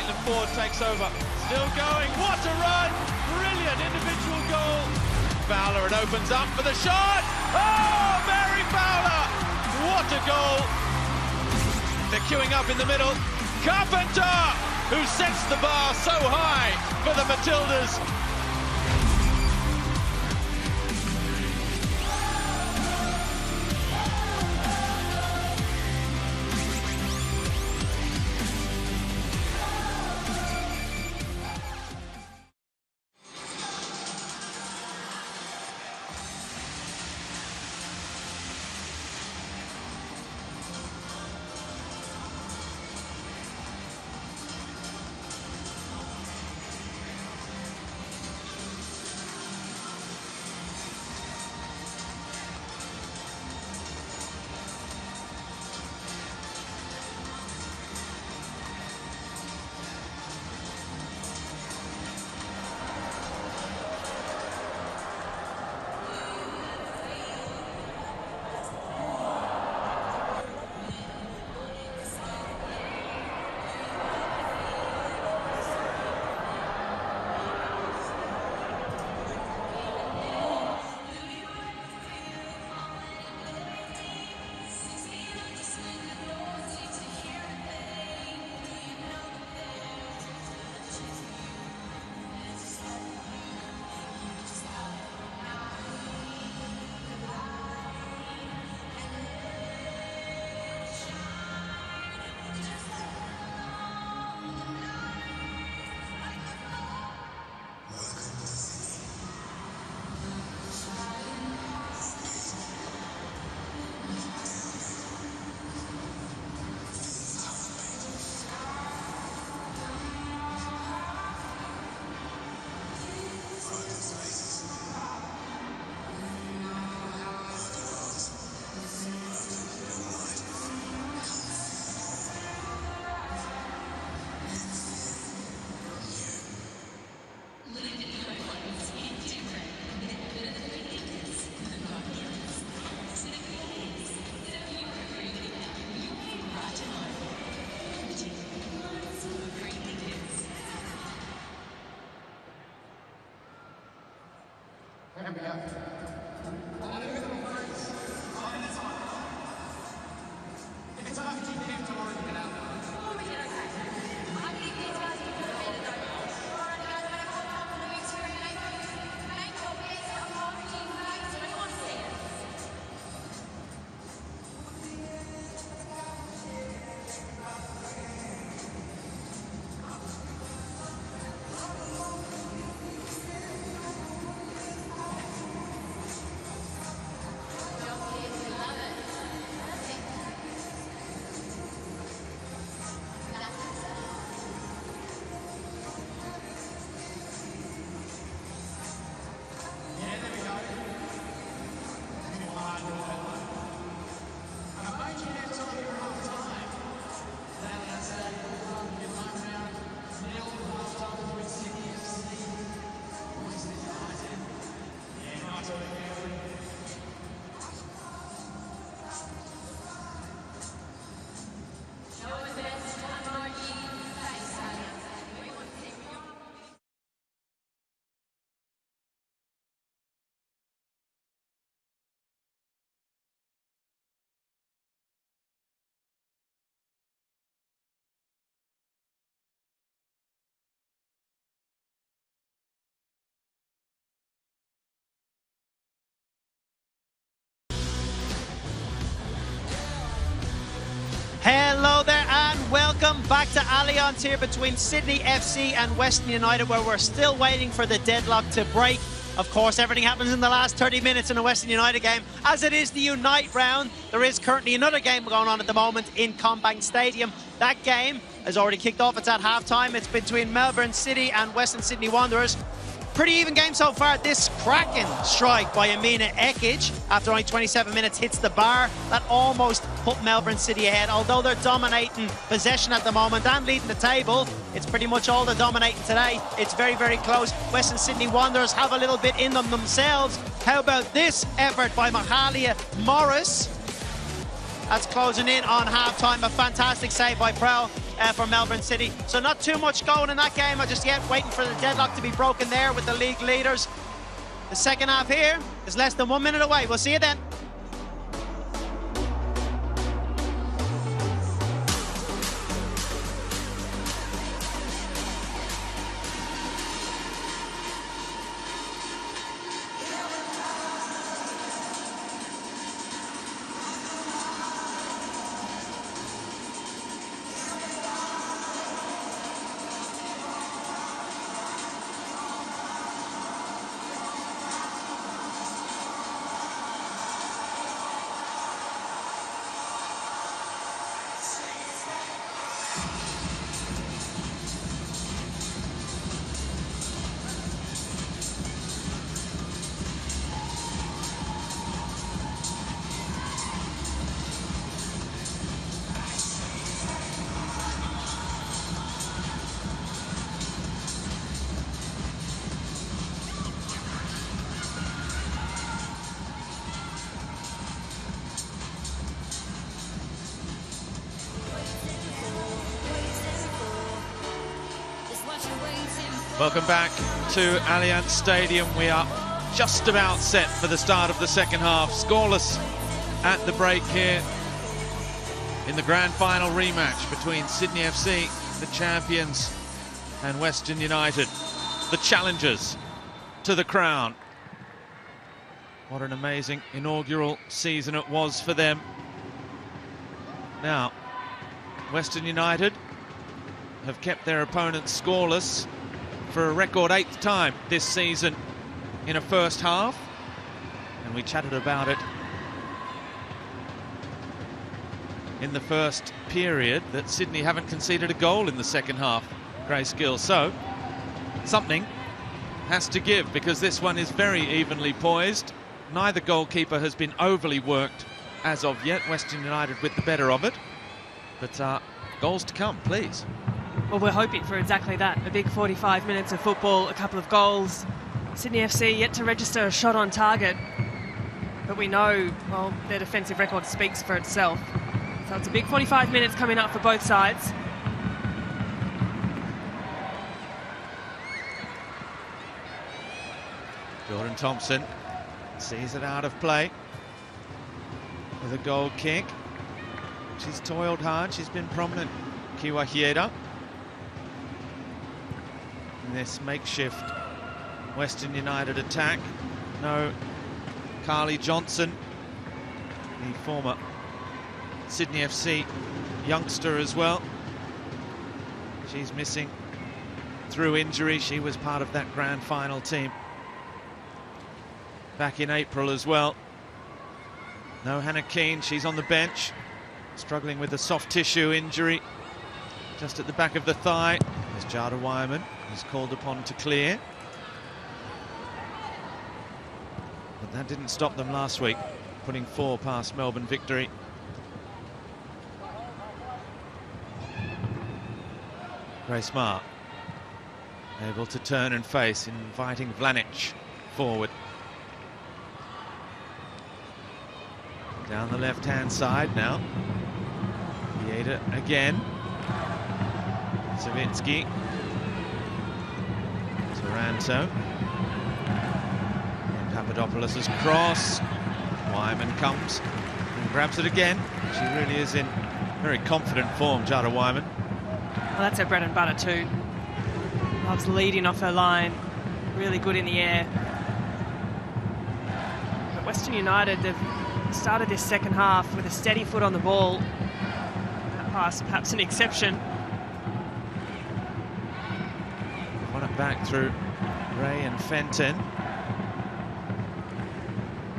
Maitland Ford takes over. Still going. What a run! Brilliant individual goal. Fowler, it opens up for the shot. Oh, Mary Fowler! What a goal! They're queuing up in the middle. Carpenter, who sets the bar so high for the Matildas. Hello there and welcome back to Allianz here between Sydney FC and Western United, where we're still waiting for the deadlock to break. Of course, everything happens in the last 30 minutes in a Western United game, as it is the Unite round. There is currently another game going on at the moment in Combank Stadium. That game has already kicked off. It's at half-time. It's between Melbourne City and Western Sydney Wanderers. Pretty even game so far. This cracking strike by Amina Ekic after only 27 minutes hits the bar. That almost put Melbourne City ahead. Although they're dominating possession at the moment and leading the table, it's pretty much all they're dominating today. It's very, very close. Western Sydney Wanderers have a little bit in them themselves. How about this effort by Mahalia Morris? That's closing in on half-time. A fantastic save by Prowell. for Melbourne City. So not too much going in that game. I just yet waiting for the deadlock to be broken there with the league leaders. The second half here is less than 1 minute away. We'll see you then. Welcome back to Allianz Stadium. We are just about set for the start of the second half. Scoreless at the break here in the grand final rematch between Sydney FC, the champions, and Western United, the challengers to the crown. What an amazing inaugural season it was for them. Now, Western United have kept their opponents scoreless for a record 8th time this season in a first half, and we chatted about it in the first period, that Sydney haven't conceded a goal in the second half, Grace Gill. So something has to give, because this one is very evenly poised. Neither goalkeeper has been overly worked as of yet. Western United with the better of it, but goals to come, please. Well, we're hoping for exactly that. A big 45 minutes of football, a couple of goals. Sydney FC yet to register a shot on target. But we know, well, their defensive record speaks for itself. So it's a big 45 minutes coming up for both sides. Jordan Thompson sees it out of play with a goal kick. She's toiled hard, she's been prominent. Kiwa Hieda. This makeshift Western United attack. No Carly Johnson, the former Sydney FC youngster as well. She's missing through injury. She was part of that grand final team back in April as well. No Hannah Keane, she's on the bench, struggling with a soft tissue injury just at the back of the thigh. There's Jada Wyman, who's called upon to clear. But that didn't stop them last week, putting 4 past Melbourne Victory. Grace Maher able to turn and face, inviting Vlanic forward. Down the left-hand side now. Hieda again. Savitsky. Taranto. And Papadopoulos' cross. Wyman comes and grabs it again. She really is in very confident form, Jada Wyman. Well, that's her bread and butter too. Loves leading off her line. Really good in the air. But Western United, they've started this second half with a steady foot on the ball. That pass, perhaps an exception. Won it back through Ray and Fenton.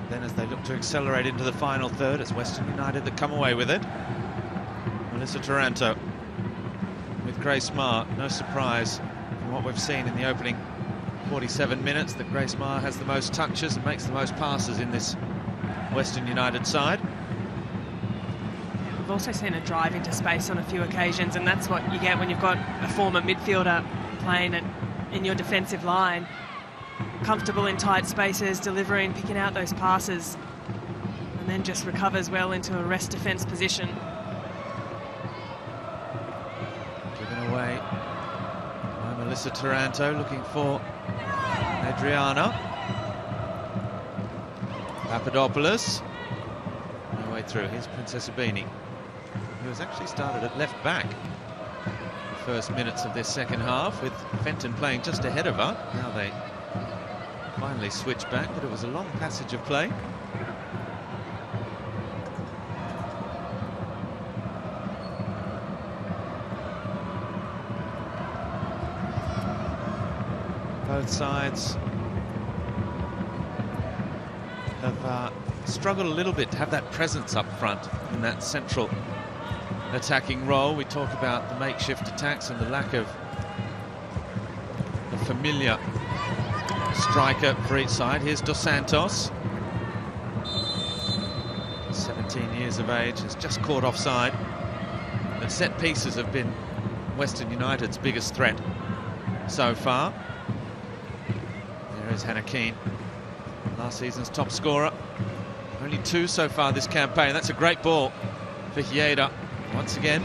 Then as they look to accelerate into the final third, it's Western United that come away with it. Melissa Taranto with Grace Maher. No surprise from what we've seen in the opening 47 minutes that Grace Maher has the most touches and makes the most passes in this Western United side. We've also seen her drive into space on a few occasions, and that's what you get when you've got a former midfielder playing it in your defensive line. Comfortable in tight spaces, delivering, picking out those passes, and then just recovers well into a rest defence position. Melissa Taranto looking for Adriana. Papadopoulos. No way through. Here's Princess Abini, who has actually started at left back the first minutes of this second half, with Fenton playing just ahead of her. Now they finally switch back, but it was a long passage of play. Both sides have struggled a little bit to have that presence up front in that central attacking role. We talk about the makeshift attacks and the lack of a familiar striker for each side. Here's Dos Santos, 17 years of age, has just caught offside. The set pieces have been Western United's biggest threat so far. There is Hannah Keane, last season's top scorer. Only 2 so far this campaign. That's a great ball for Hieda. Once again,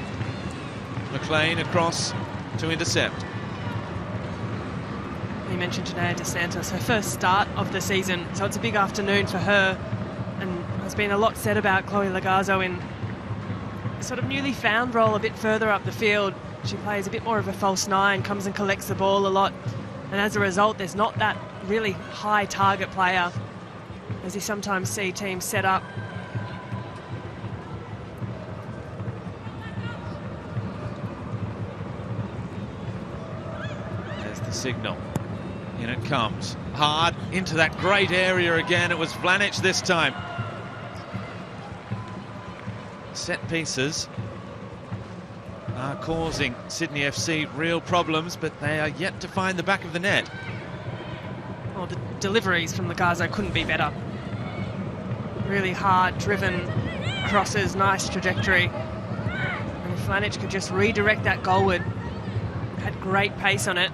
McLean across to intercept. You mentioned Janaya Dos Santos, her first start of the season, so it's a big afternoon for her. And there's been a lot said about Chloe Lagazo in a sort of newly found role a bit further up the field. She plays a bit more of a false 9, comes and collects the ball a lot. And as a result, there's not that really high target player, as you sometimes see teams set up. There's the signal. In it comes. Hard into that great area again. It was Vlanic this time. Set pieces are causing Sydney FC real problems, but they are yet to find the back of the net. Well, the deliveries from Lagazo couldn't be better. Really hard driven crosses, nice trajectory. And if Vlanic could just redirect that goalward, had great pace on it.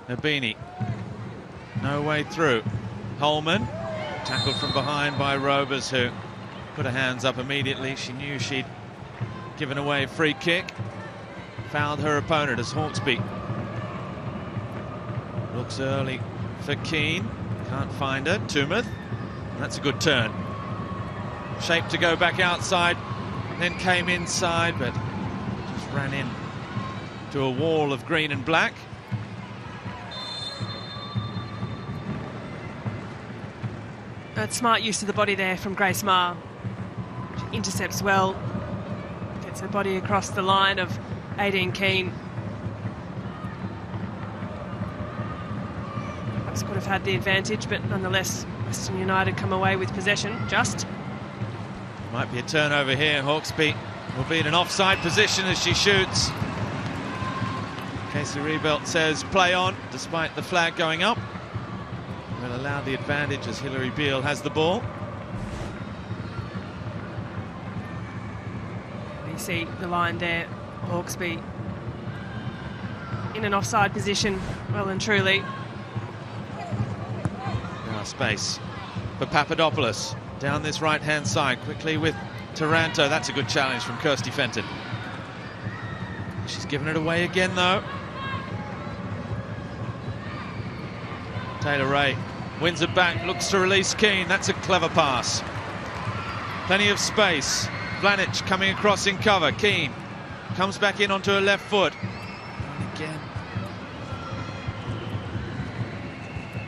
Nabini, no way through. Holman, tackled from behind by Rovers, who put her hands up immediately. She knew she'd given away a free kick. Fouled her opponent as Hawksby looks early for Keane. Can't find her. Tumeth. That's a good turn. Shaped to go back outside, then came inside, but just ran in to a wall of green and black. But smart use of the body there from Grace Maher. She intercepts well, gets her body across the line of Aideen Keane. Perhaps could have had the advantage, but nonetheless, Western United come away with possession. Just might be a turnover here. Hawksby will be in an offside position as she shoots. Casey Rebelt says play on, despite the flag going up. Will allow the advantage as Hilary Beale has the ball. You see the line there, Hawksby in an offside position, well and truly. Now space for Papadopoulos down this right-hand side, quickly with Taranto. That's a good challenge from Kirsty Fenton. She's given it away again, though. Taylor Ray wins it back, looks to release Keane. That's a clever pass. Plenty of space. Vlanic coming across in cover. Keane comes back in onto her left foot. And again,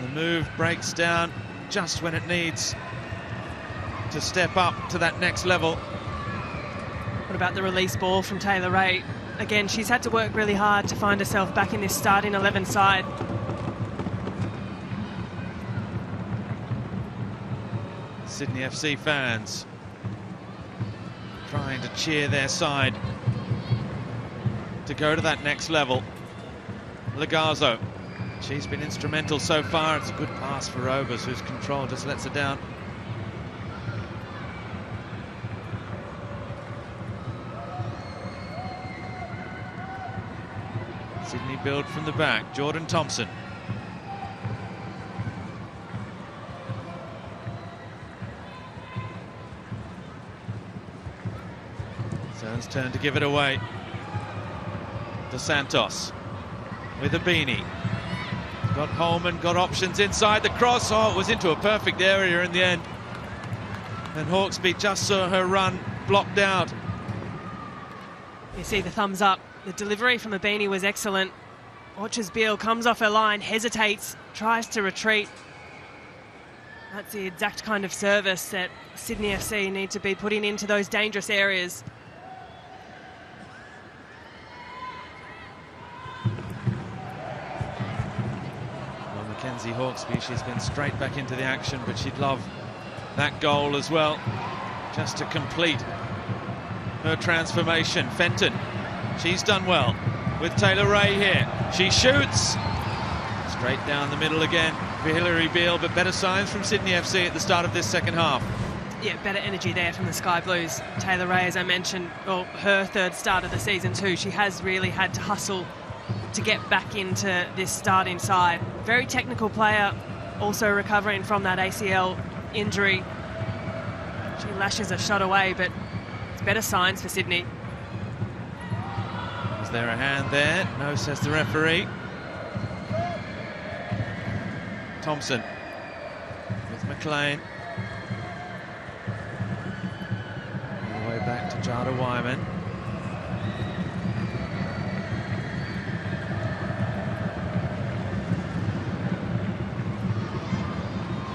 the move breaks down just when it needs to step up to that next level. What about the release ball from Taylor Ray? Again, she's had to work really hard to find herself back in this starting 11 side. Sydney FC fans trying to cheer their side to go to that next level. Lagazo, she's been instrumental so far. It's a good pass for Rovers, whose control just lets her down. Sydney build from the back. Jordan Thompson. It's turn to give it away. Dos Santos with a beanie. Got Holman, got options inside the cross. Oh, it was into a perfect area in the end. And Hawkesby just saw her run blocked out. You see the thumbs up. The delivery from Abini was excellent. Orchards-Beale comes off her line, hesitates, tries to retreat. That's the exact kind of service that Sydney FC need to be putting into those dangerous areas. Well, Mackenzie Hawkesby, she's been straight back into the action, but she'd love that goal as well, just to complete her transformation. Fenton, she's done well with Taylor Ray here. She shoots straight down the middle again for Hilary Beale, but better signs from Sydney FC at the start of this second half. Yeah, better energy there from the Sky Blues. Taylor Ray, as I mentioned, well, her third start of the season too. She has really had to hustle to get back into this starting side. Very technical player, also recovering from that ACL injury. She lashes a shot away, but it's better signs for Sydney. Is there a hand there? No, says the referee. Thompson with McLean. All the way back to Jada Wyman.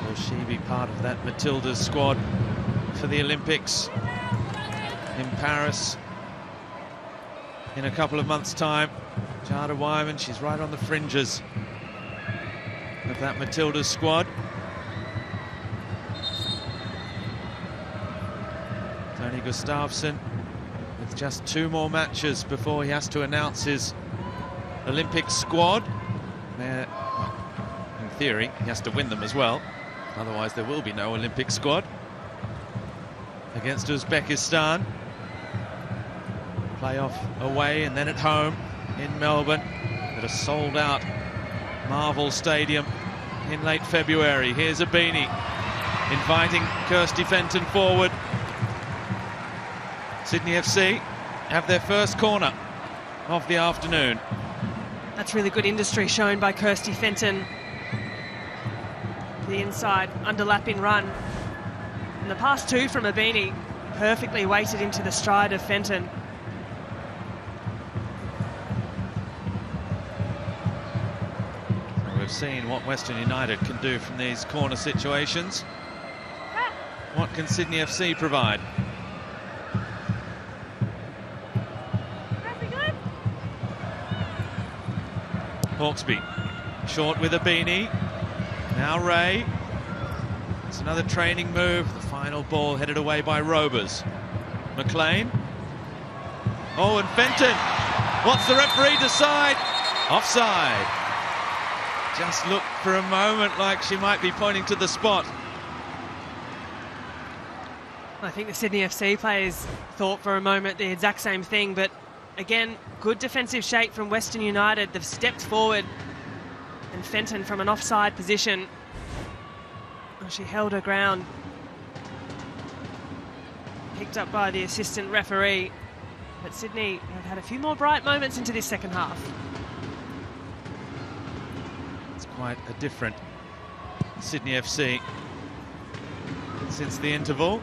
Will she be part of that Matildas squad for the Olympics in Paris in a couple of months' time? Jada Wyman, she's right on the fringes of that Matildas squad. Tony Gustafsson with just 2 more matches before he has to announce his Olympic squad. In theory, he has to win them as well. Otherwise, there will be no Olympic squad against Uzbekistan. Playoff away and then at home in Melbourne at a sold-out Marvel Stadium in late February. Here's Abini inviting Kirsty Fenton forward. Sydney FC have their first corner of the afternoon. That's really good industry shown by Kirsty Fenton. The inside underlapping run. And the pass 2 from Abini perfectly weighted into the stride of Fenton. We've seen what Western United can do from these corner situations. What can Sydney FC provide? Hawkesby, short with Abini. Now Ray. It's another training move. The final ball headed away by Robers. McLean. Oh, and Fenton. What's the referee decide? Offside. Just looked for a moment like she might be pointing to the spot. I think the Sydney FC players thought for a moment the exact same thing, but again, good defensive shape from Western United. They've stepped forward, and Fenton from an offside position. Oh, she held her ground. Picked up by the assistant referee. But Sydney have had a few more bright moments into this second half. It's quite a different Sydney FC since the interval.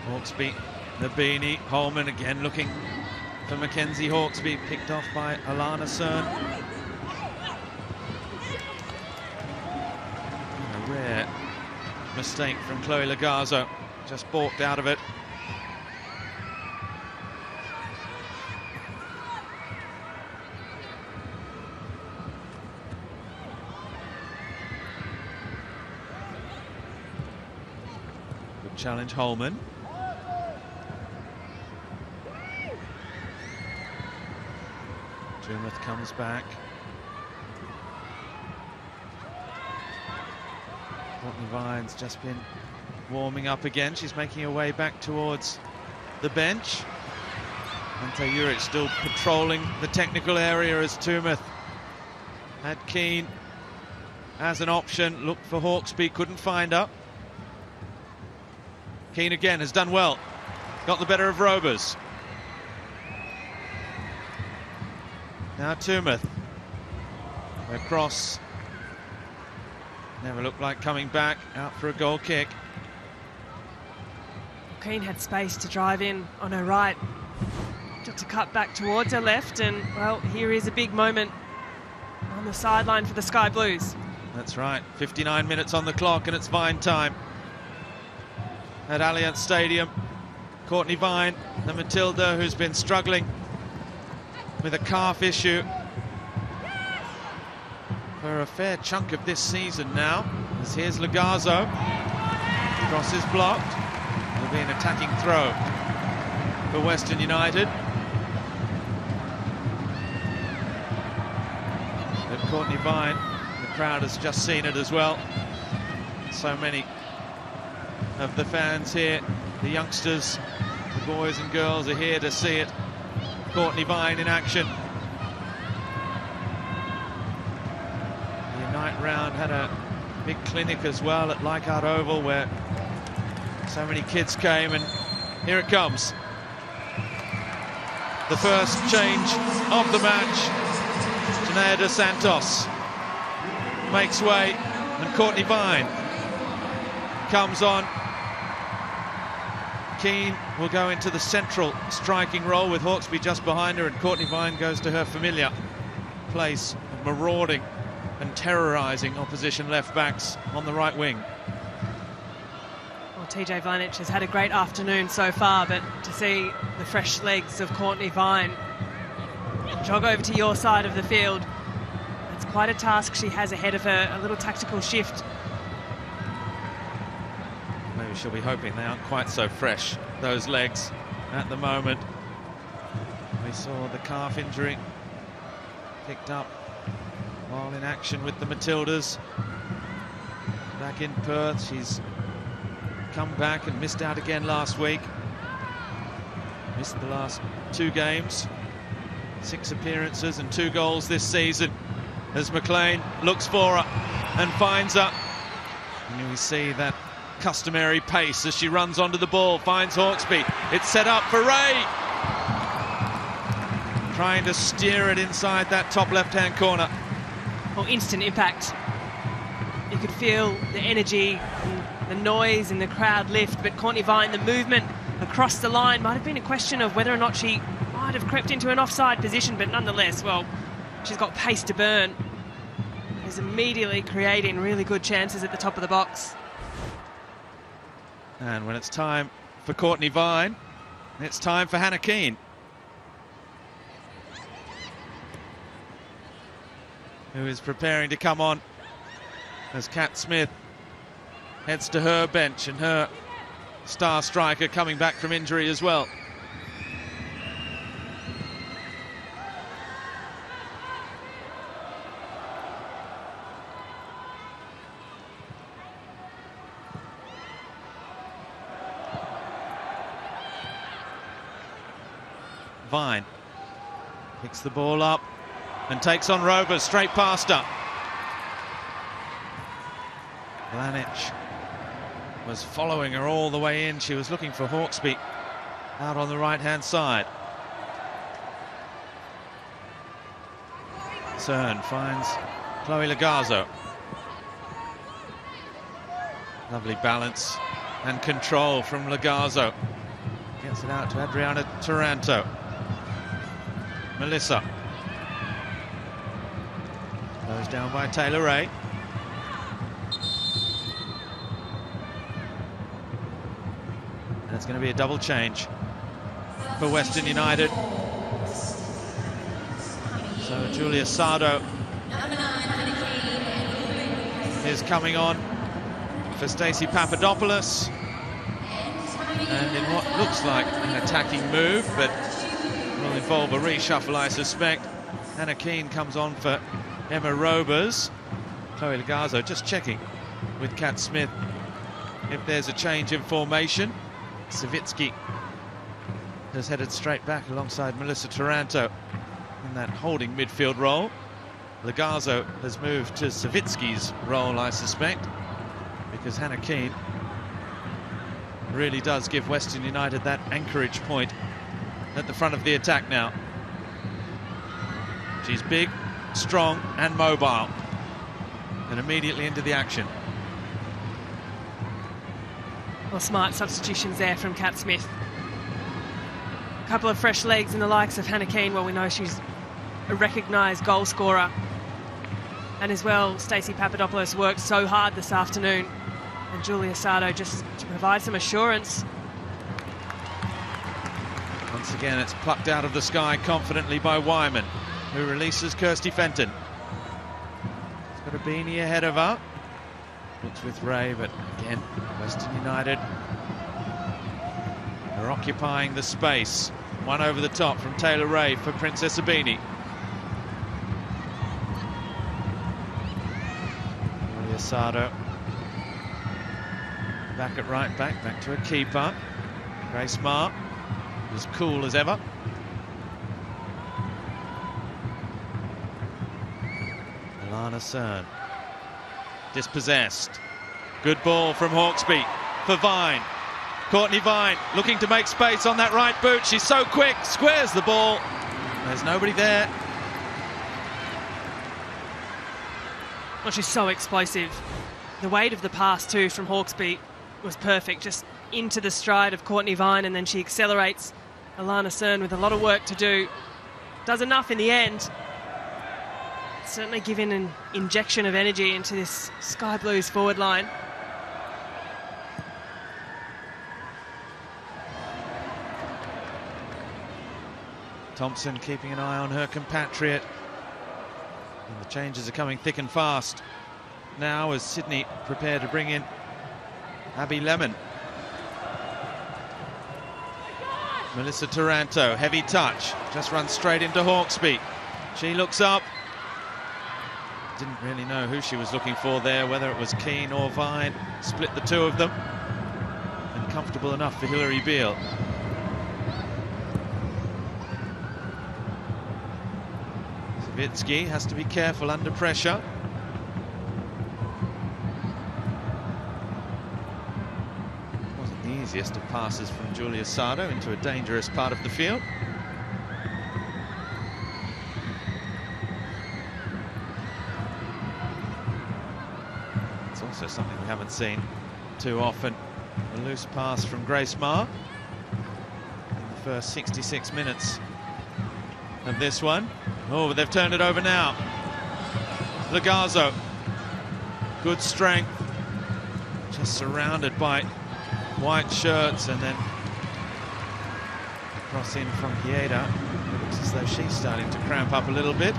Hawkesby, Nabini, Holman again looking for Mackenzie Hawkesby, picked off by Alana Cern. A rare mistake from Chloe Lagazo, just balked out of it. Good challenge, Holman. Jumeth comes back. Courtney Vine's just been warming up again. She's making her way back towards the bench. Ante Juric still patrolling the technical area as Tumeth had Keane as an option. Looked for Hawkesby, couldn't find her. Keane again has done well. Got the better of Robers. Now Tumeth. Across. Never looked like coming back. Out for a goal kick. Keane had space to drive in on her right. Got to cut back towards her left, and, well, here is a big moment on the sideline for the Sky Blues. That's right. 59 minutes on the clock, and it's Vine time at Allianz Stadium. Courtney Vine, the Matilda, who's been struggling with a calf issue for a fair chunk of this season now. As here's Lagazzo. Cross is blocked. It'll be an attacking throw for Western United. But Courtney Vine, the crowd has just seen it as well. So many of the fans here, the youngsters, the boys and girls are here to see it. Courtney Vine in action. The Unite round had a big clinic as well at Leichhardt Oval where so many kids came, and here it comes. The first change of the match. Janea dos Santos makes way, and Courtney Vine comes on. Keane will go into the central striking role with Hawkesby just behind her, and Courtney Vine goes to her familiar place of marauding and terrorising opposition left-backs on the right wing. Well, TJ Vinic has had a great afternoon so far, but to see the fresh legs of Courtney Vine jog over to your side of the field, it's quite a task she has ahead of her, a little tactical shift. Maybe she'll be hoping they aren't quite so fresh, those legs, at the moment. We saw the calf injury picked up while in action with the Matildas. Back in Perth, she's come back and missed out again last week. Missed the last 2 games. 6 appearances and 2 goals this season as McLean looks for her and finds her. And we see that customary pace as she runs onto the ball, finds Hawkesby. It's set up for Ray. Trying to steer it inside that top left-hand corner. Well, instant impact. You could feel the energy, the noise in the crowd lift, but Courtney Vine, the movement across the line, might have been a question of whether or not she might have crept into an offside position, but nonetheless, well, she's got pace to burn. Is immediately creating really good chances at the top of the box. And when it's time for Courtney Vine, it's time for Hannah Keane, who is preparing to come on as Kat Smith heads to her bench, and her star striker coming back from injury as well. Vine picks the ball up and takes on Rovers straight past her. Blanic was following her all the way in. She was looking for Hawkesby out on the right-hand side. Cern finds Chloe Lagazzo. Lovely balance and control from Lagazzo. Gets it out to Adriana Taranto. Melissa. Goes down by Taylor Ray. And it's going to be a double change for Western United. So Julia Sardo is coming on for Stacey Papadopoulos. And in what looks like an attacking move, but will involve a reshuffle, I suspect. Hannah Keane comes on for Emma Robers. Chloe Lagazzo just checking with Kat Smith if there's a change in formation. Savitsky has headed straight back alongside Melissa Taranto in that holding midfield role. Lagazzo has moved to Savitsky's role, I suspect, because Hannah Keane really does give Western United that anchorage point at the front of the attack now. She's big, strong and mobile, and immediately into the action. Well, smart substitutions there from Kat Smith. A couple of fresh legs in the likes of Hannah Keane. Well, we know she's a recognised goal scorer. And as well, Stacey Papadopoulos worked so hard this afternoon. And Julia Sardo just to provide some assurance. Once again, it's plucked out of the sky confidently by Wyman, who releases Kirsty Fenton. She's got a beanie ahead of her. Looks with Ray, but again, Western United are occupying the space. One over the top from Taylor Ray for Princess Abini. Julia Sardo back at right back to a keeper. Grace Marr, as cool as ever. Alana Cern, dispossessed. Good ball from Hawkesby for Vine. Courtney Vine looking to make space on that right boot. She's so quick, squares the ball. There's nobody there. Well, she's so explosive. The weight of the pass too from Hawkesby was perfect, just into the stride of Courtney Vine, and then she accelerates. Alana Cern with a lot of work to do. Does enough in the end. Certainly giving an injection of energy into this Sky Blues forward line. Thompson keeping an eye on her compatriot. And the changes are coming thick and fast now as Sydney prepare to bring in Abby Lemon. Melissa Taranto, heavy touch, just runs straight into Hawkesby. She looks up. Didn't really know who she was looking for there, whether it was Keane or Vine. Split the two of them. And comfortable enough for Hilary Beale. Savitsky has to be careful under pressure. Wasn't the easiest of passes from Julia Sardo into a dangerous part of the field. It's also something we haven't seen too often. A loose pass from Grace Marr in the first 66 minutes of this one. Oh, but they've turned it over now. Lagazzo, good strength, just surrounded by white shirts, and then cross in from Hieda. Looks as though she's starting to cramp up a little bit.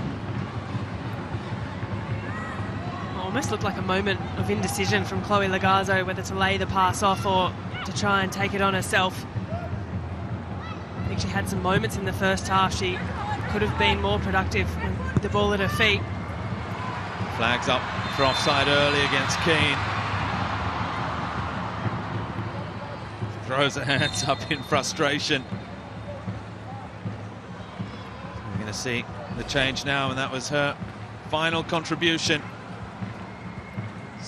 Almost looked like a moment of indecision from Chloe Lagazzo, whether to lay the pass off or to try and take it on herself. I think she had some moments in the first half. She could have been more productive with the ball at her feet. Flags up for offside early against Keane. Throws her hands up in frustration. We're going to see the change now, and that was her final contribution.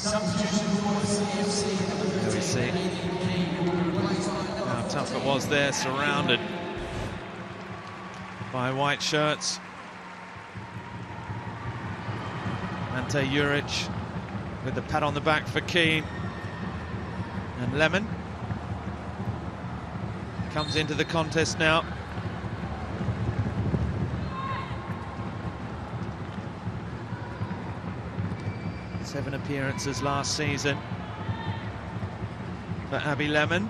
There we see how tough it was there, surrounded by white shirts. Ante Juric with the pat on the back for Keane. And Lemon comes into the contest now. Seven appearances last season for Abby Lemon.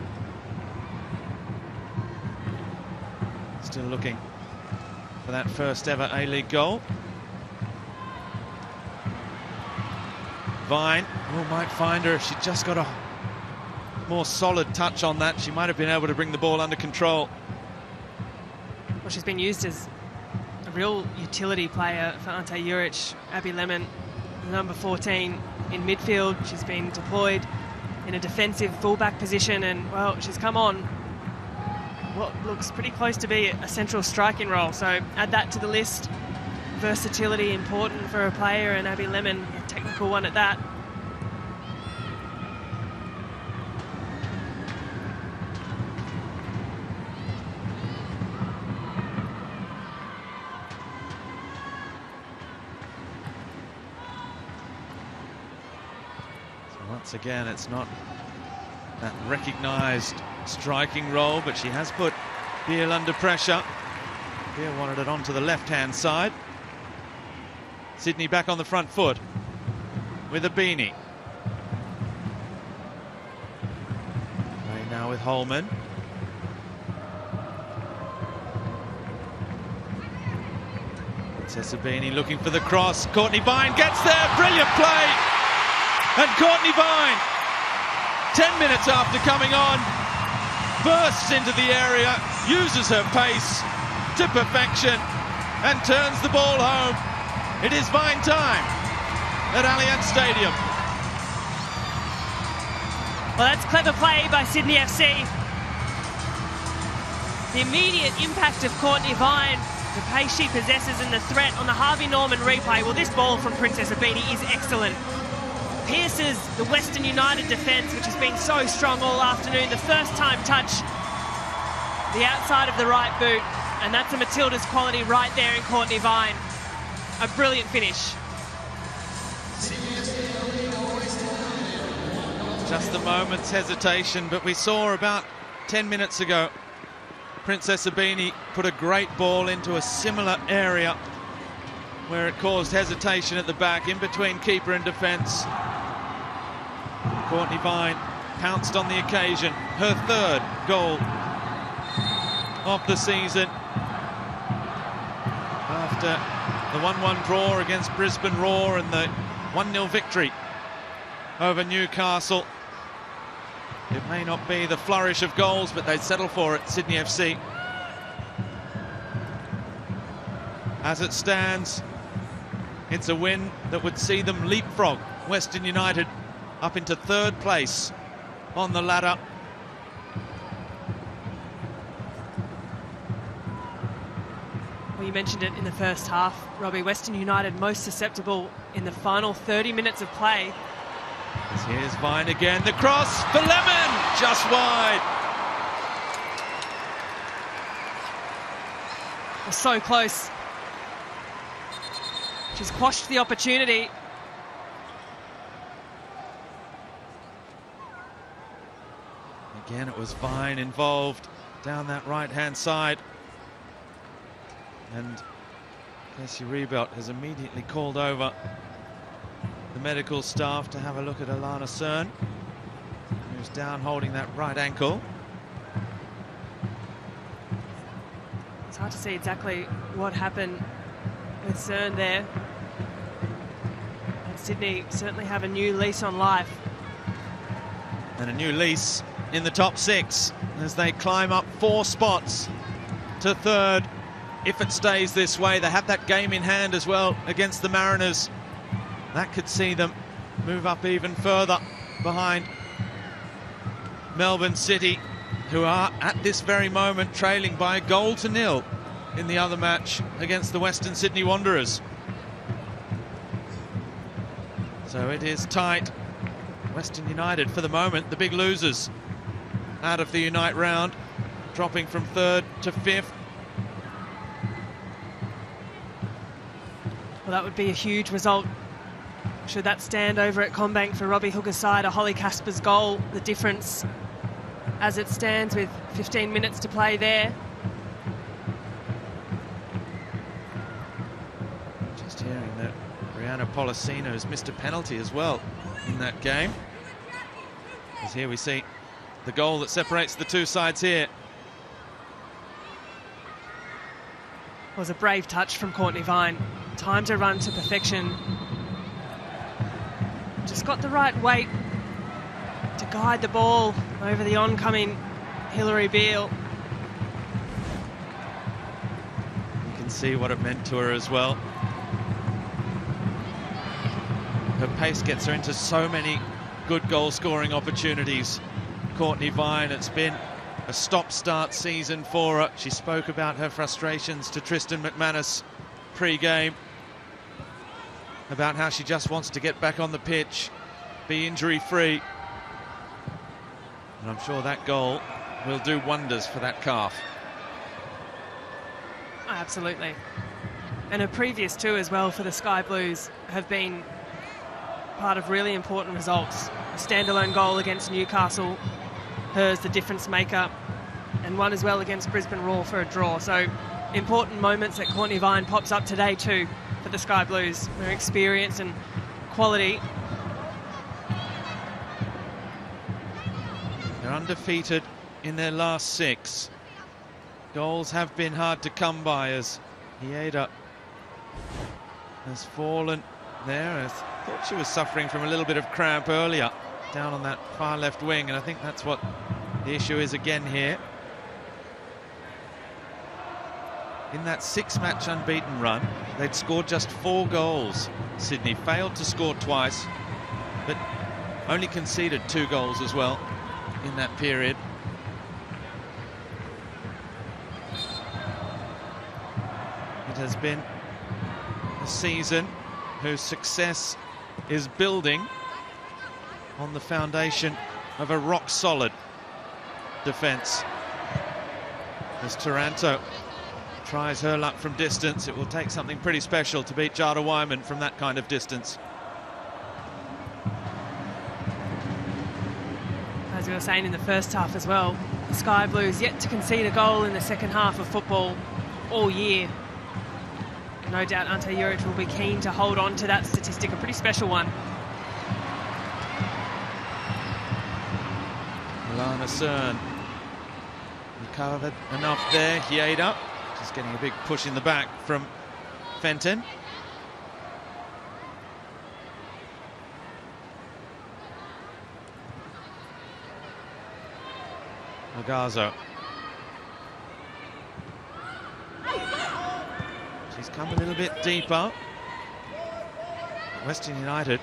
Still looking for that first ever A-League goal. Vine, might find her if she just got a more solid touch on that. She might have been able to bring the ball under control. Well, she's been used as a real utility player for Ante Juric. Abby Lemon, number 14 in midfield. She's been deployed in a defensive fullback position, and well, she's come on what looks pretty close to be a central striking role. So add that to the list. Versatility important for a player, and Abby Lemon, a technical one at that. Once again, it's not that recognised striking role, but she has put Beale under pressure. Beale wanted it onto the left-hand side. Sydney back on the front foot with a beanie. Playing now with Holman. Sabini looking for the cross. Courtney Vine gets there. Brilliant play. And Courtney Vine, 10 minutes after coming on, bursts into the area, uses her pace to perfection and turns the ball home. It is Vine time at Allianz Stadium. Well, that's clever play by Sydney FC. The immediate impact of Courtney Vine, the pace she possesses and the threat on the Harvey Norman replay. Well, this ball from Princess Abini is excellent. Pierces the Western United defence, which has been so strong all afternoon. The first time touch, the outside of the right boot, and that's a Matilda's quality right there in Courtney Vine. A brilliant finish. Just a moment's hesitation, but we saw about 10 minutes ago Princess Abini put a great ball into a similar area where it caused hesitation at the back, in between keeper and defence. Courtney Vine pounced on the occasion, her third goal of the season after the 1-1 draw against Brisbane Roar and the 1-0 victory over Newcastle. It may not be the flourish of goals, but they'd settle for it, Sydney FC. As it stands, it's a win that would see them leapfrog Western United up into third place on the ladder. Well, you mentioned it in the first half, Robbie. Western United most susceptible in the final 30 minutes of play. Here's Vine again, the cross for Lemon, just wide. Well, so close. She's quashed the opportunity. Again, it was Vine involved down that right-hand side. And Casey Rebelt has immediately called over the medical staff to have a look at Alana Cern, who's down holding that right ankle. It's hard to see exactly what happened with Cern there. And Sydney certainly have a new lease on life. And a new lease in the top six as they climb up 4 spots to third. If it stays this way, they have that game in hand as well against the Mariners. That could see them move up even further behind Melbourne City, who are at this very moment trailing by 1-0 in the other match against the Western Sydney Wanderers. So it is tight. Western United, for the moment, the big losers out of the Unite round, dropping from 3rd to 5th. Well, that would be a huge result should that stand over at Combank for Robbie Hooker's side. A Holly Casper's goal, the difference as it stands with 15 minutes to play there. Just hearing that Brianna Pollicino has missed a penalty as well in that game. As here we see the goal that separates the two sides here. It was a brave touch from Courtney Vine. Time to run to perfection. Just got the right weight to guide the ball over the oncoming Hilary Beale. You can see what it meant to her as well. Her pace gets her into so many good goal-scoring opportunities. Courtney Vine, it's been a stop-start season for her. She spoke about her frustrations to Tristan McManus pre-game, about how she just wants to get back on the pitch, be injury-free. And I'm sure that goal will do wonders for that calf. Absolutely. And her previous two as well for the Sky Blues have been part of really important results. A standalone goal against Newcastle, hers the difference maker, and one as well against Brisbane Roar for a draw. So important moments that Courtney Vine pops up today too for the Sky Blues. Her experience and quality. They're undefeated in their last 6. Goals have been hard to come by as Hieda has fallen there. I thought she was suffering from a little bit of cramp earlier down on that far left wing, and I think that's what the issue is again here. In that 6-match unbeaten run, they'd scored just 4 goals. Sydney failed to score twice, but only conceded 2 goals as well in that period. It has been a season whose success is building on the foundation of a rock-solid defence. As Taranto tries her luck from distance, it will take something pretty special to beat Jada Wyman from that kind of distance. As we were saying in the first half as well, the Sky Blues yet to concede a goal in the second half of football all year. No doubt Ante Juric will be keen to hold on to that statistic, a pretty special one. Lana Cern recovered enough there. Hieda just getting a big push in the back from Fenton. Lagazo. She's come a little bit deeper. Western United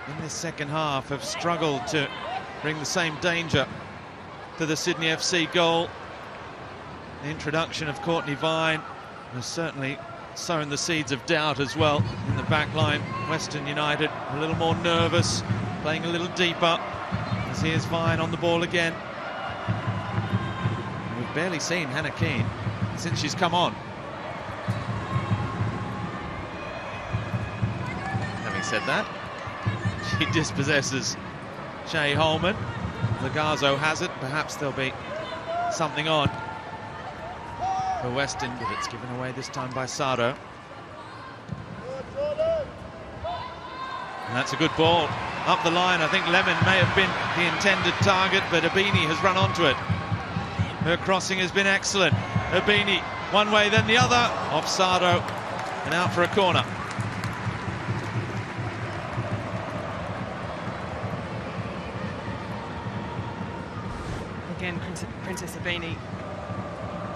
in this second half have struggled to bring the same danger to the Sydney FC goal. The introduction of Courtney Vine has certainly sown the seeds of doubt as well in the back line. Western United a little more nervous, playing a little deeper. As here's Vine on the ball again. We've barely seen Hannah Keane since she's come on. Having said that, she dispossesses Shay Holman. Lagazo has it. Perhaps there'll be something on for Weston, but it's given away this time by Sado. And that's a good ball up the line. I think Lemon may have been the intended target, but Abini has run onto it. Her crossing has been excellent. Abini, one way then the other, off Sado and out for a corner. Again, Princess Abini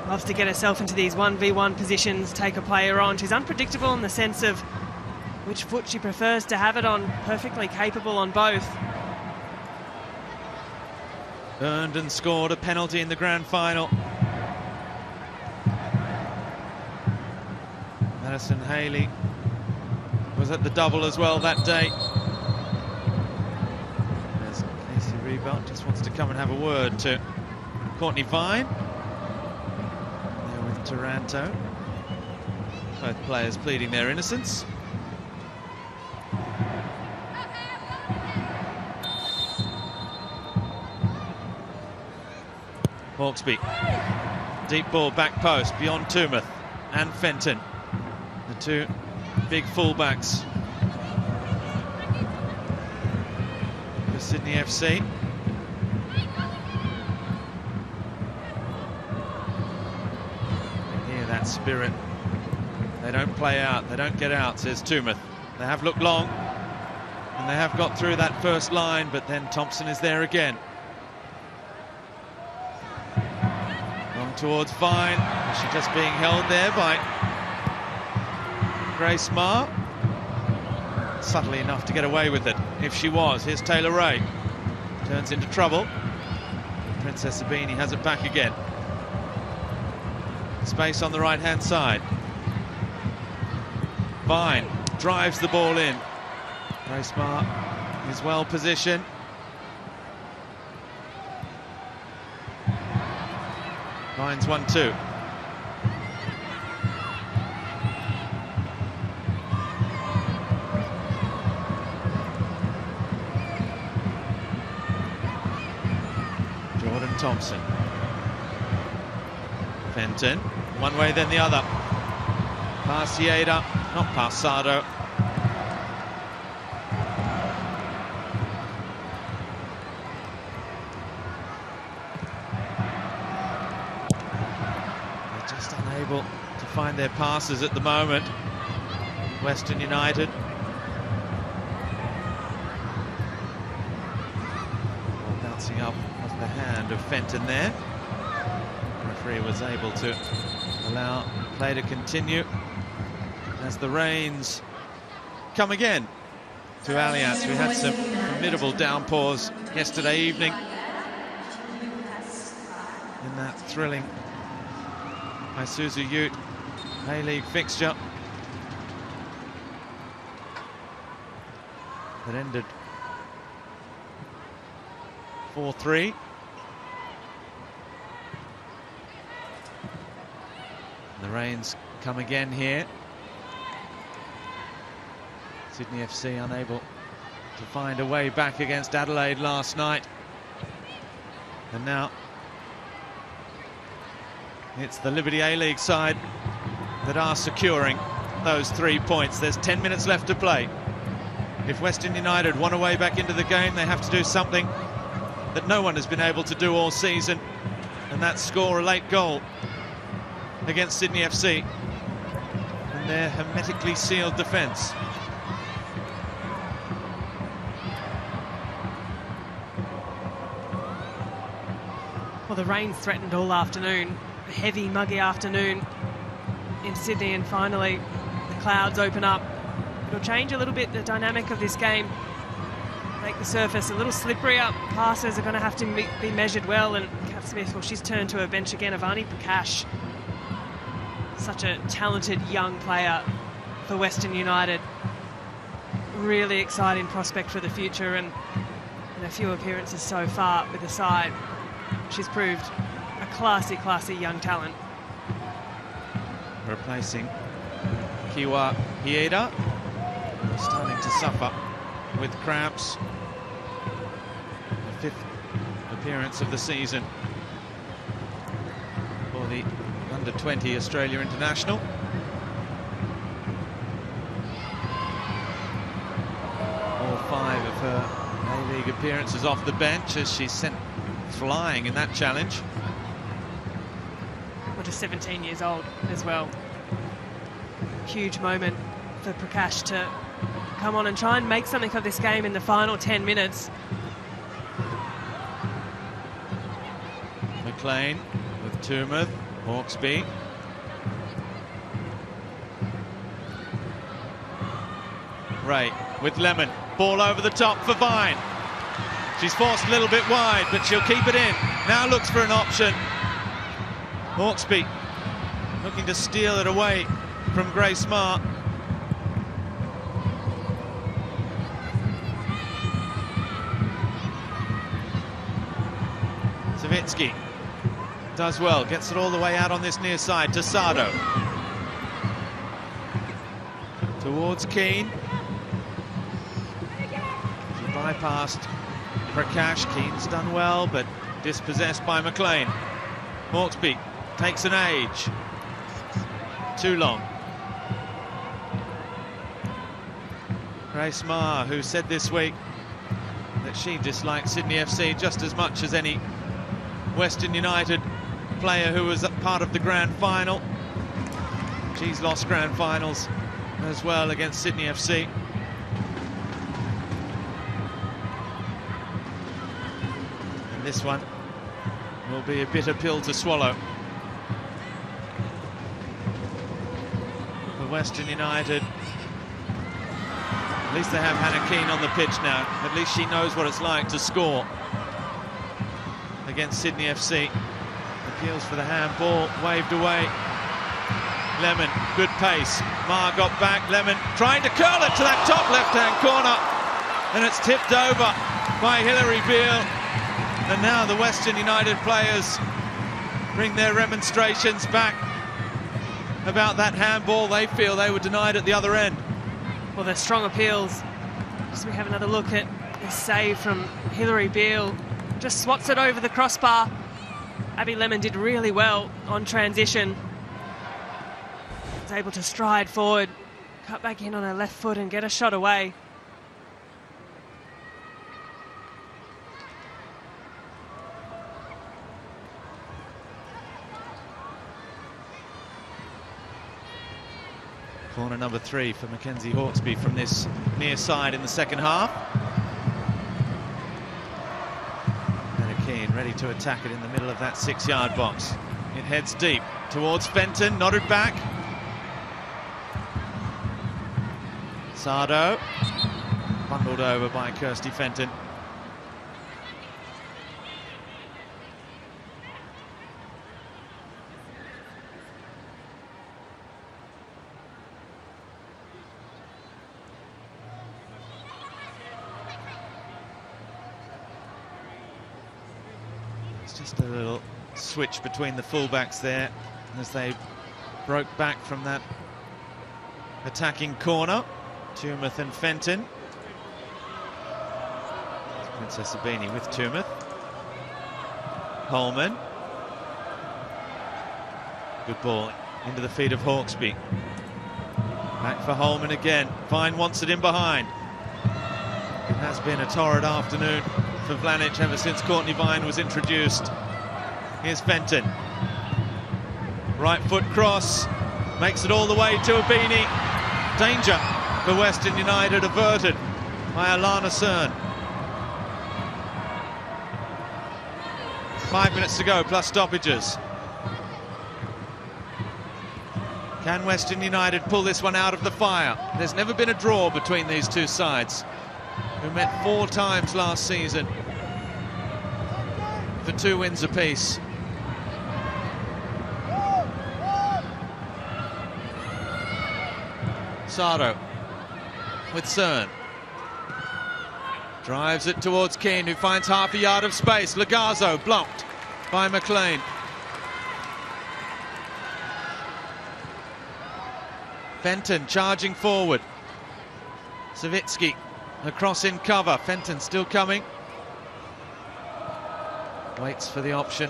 loves to get herself into these 1v1 positions, take a player on. She's unpredictable in the sense of which foot she prefers to have it on, perfectly capable on both. Earned and scored a penalty in the grand final. Madison Haley was at the double as well that day. As Casey Reebelt just wants to come and have a word to Courtney Vine. There with Taranto. Both players pleading their innocence. Hawksby, deep ball back post beyond Toomuth and Fenton, the two big fullbacks for Sydney FC. Hear that spirit. They don't play out, they don't get out, says Toomuth. They have looked long and they have got through that first line, but then Thompson is there again. Towards Vine. Is she just being held there by Grace Marr? Subtly enough to get away with it, if she was. Here's Taylor Ray. Turns into trouble. Princess Sabini has it back again. Space on the right-hand side. Vine drives the ball in. Very smart. Is well positioned. Vine's 1-2. Jordan Thompson. Fenton, one way then the other. Past Yeda, not past Sado. They're just unable to find their passes at the moment. Western United. Ball bouncing up off the hand of Fenton there. The referee was able to allow play to continue as the rains come again to Allianz. We had some formidable downpours yesterday evening in that thrilling Isuzu Ute A-League fixture that ended 4-3. The rains come again here. Sydney FC unable to find a way back against Adelaide last night. And now it's the Liberty A-League side that are securing those 3 points. There's 10 minutes left to play. If Western United want a way back into the game, they have to do something that no one has been able to do all season, and that's score a late goal against Sydney FC and their hermetically sealed defence. Well, the rain's threatened all afternoon. A heavy, muggy afternoon in Sydney, and finally the clouds open up. It'll change a little bit the dynamic of this game, make the surface a little slipperier. Passes are going to have to be measured well, and Kat Smith, well, she's turned to her bench again. Avani Prakash, such a talented young player for Western United. Really exciting prospect for the future, and in a few appearances so far with the side, she's proved a classy young talent. Replacing Kiwa Hieda, starting to suffer with cramps. The 5th appearance of the season for the under-20 Australia international. All 5 of her A-League appearances off the bench as she's sent flying in that challenge. Well, just 17 years old as well. Huge moment for Prakash to come on and try and make something of this game in the final 10 minutes. McLean with Toomuth, Hawksby. Ray with Lemon, ball over the top for Vine. She's forced a little bit wide, but she'll keep it in. Now looks for an option. Hawksby looking to steal it away from Grace Marr. Savitsky does well, gets it all the way out on this near side to Sado. Towards Keane. She bypassed Prakash. Keane's done well, but dispossessed by McLean. Hawksby takes an age. Too long. Grace Marr, who said this week that she disliked Sydney FC just as much as any Western United player who was a part of the grand final. She's lost grand finals as well against Sydney FC. And this one will be a bitter pill to swallow for Western United. At least they have Hannah Keane on the pitch now. At least she knows what it's like to score against Sydney FC. Appeals for the handball, waved away. Lemon, good pace. Ma got back, Lemon trying to curl it to that top left-hand corner, and it's tipped over by Hilary Beale. And now the Western United players bring their remonstrations back about that handball. They feel they were denied at the other end. Well, they're strong appeals. As we have another look at this save from Hilary Beale, just swats it over the crossbar. Abby Lemon did really well on transition. Was able to stride forward, cut back in on her left foot and get a shot away. Corner number 3 for Mackenzie Hawkesby from this near side in the second half. And Keane ready to attack it in the middle of that 6-yard box. It heads deep towards Fenton, nodded back. Sardo, bundled over by Kirsty Fenton. Just a little switch between the fullbacks there as they broke back from that attacking corner. Tumeth and Fenton. Princess Sabini with Tumeth. Holman. Good ball into the feet of Hawkesby. Back for Holman again. Vine wants it in behind. It has been a torrid afternoon for Vlanic ever since Courtney Vine was introduced. Here's Fenton. Right foot cross. Makes it all the way to Abini. Danger for Western United averted by Alana Cern. 5 minutes to go, plus stoppages. Can Western United pull this one out of the fire? There's never been a draw between these two sides, who met 4 times last season for 2 wins apiece. Sardo with Cern. Drives it towards Keane, who finds half a yard of space. Lagazzo blocked by McLean. Fenton charging forward. Savitsky across in cover. Fenton still coming. Waits for the option.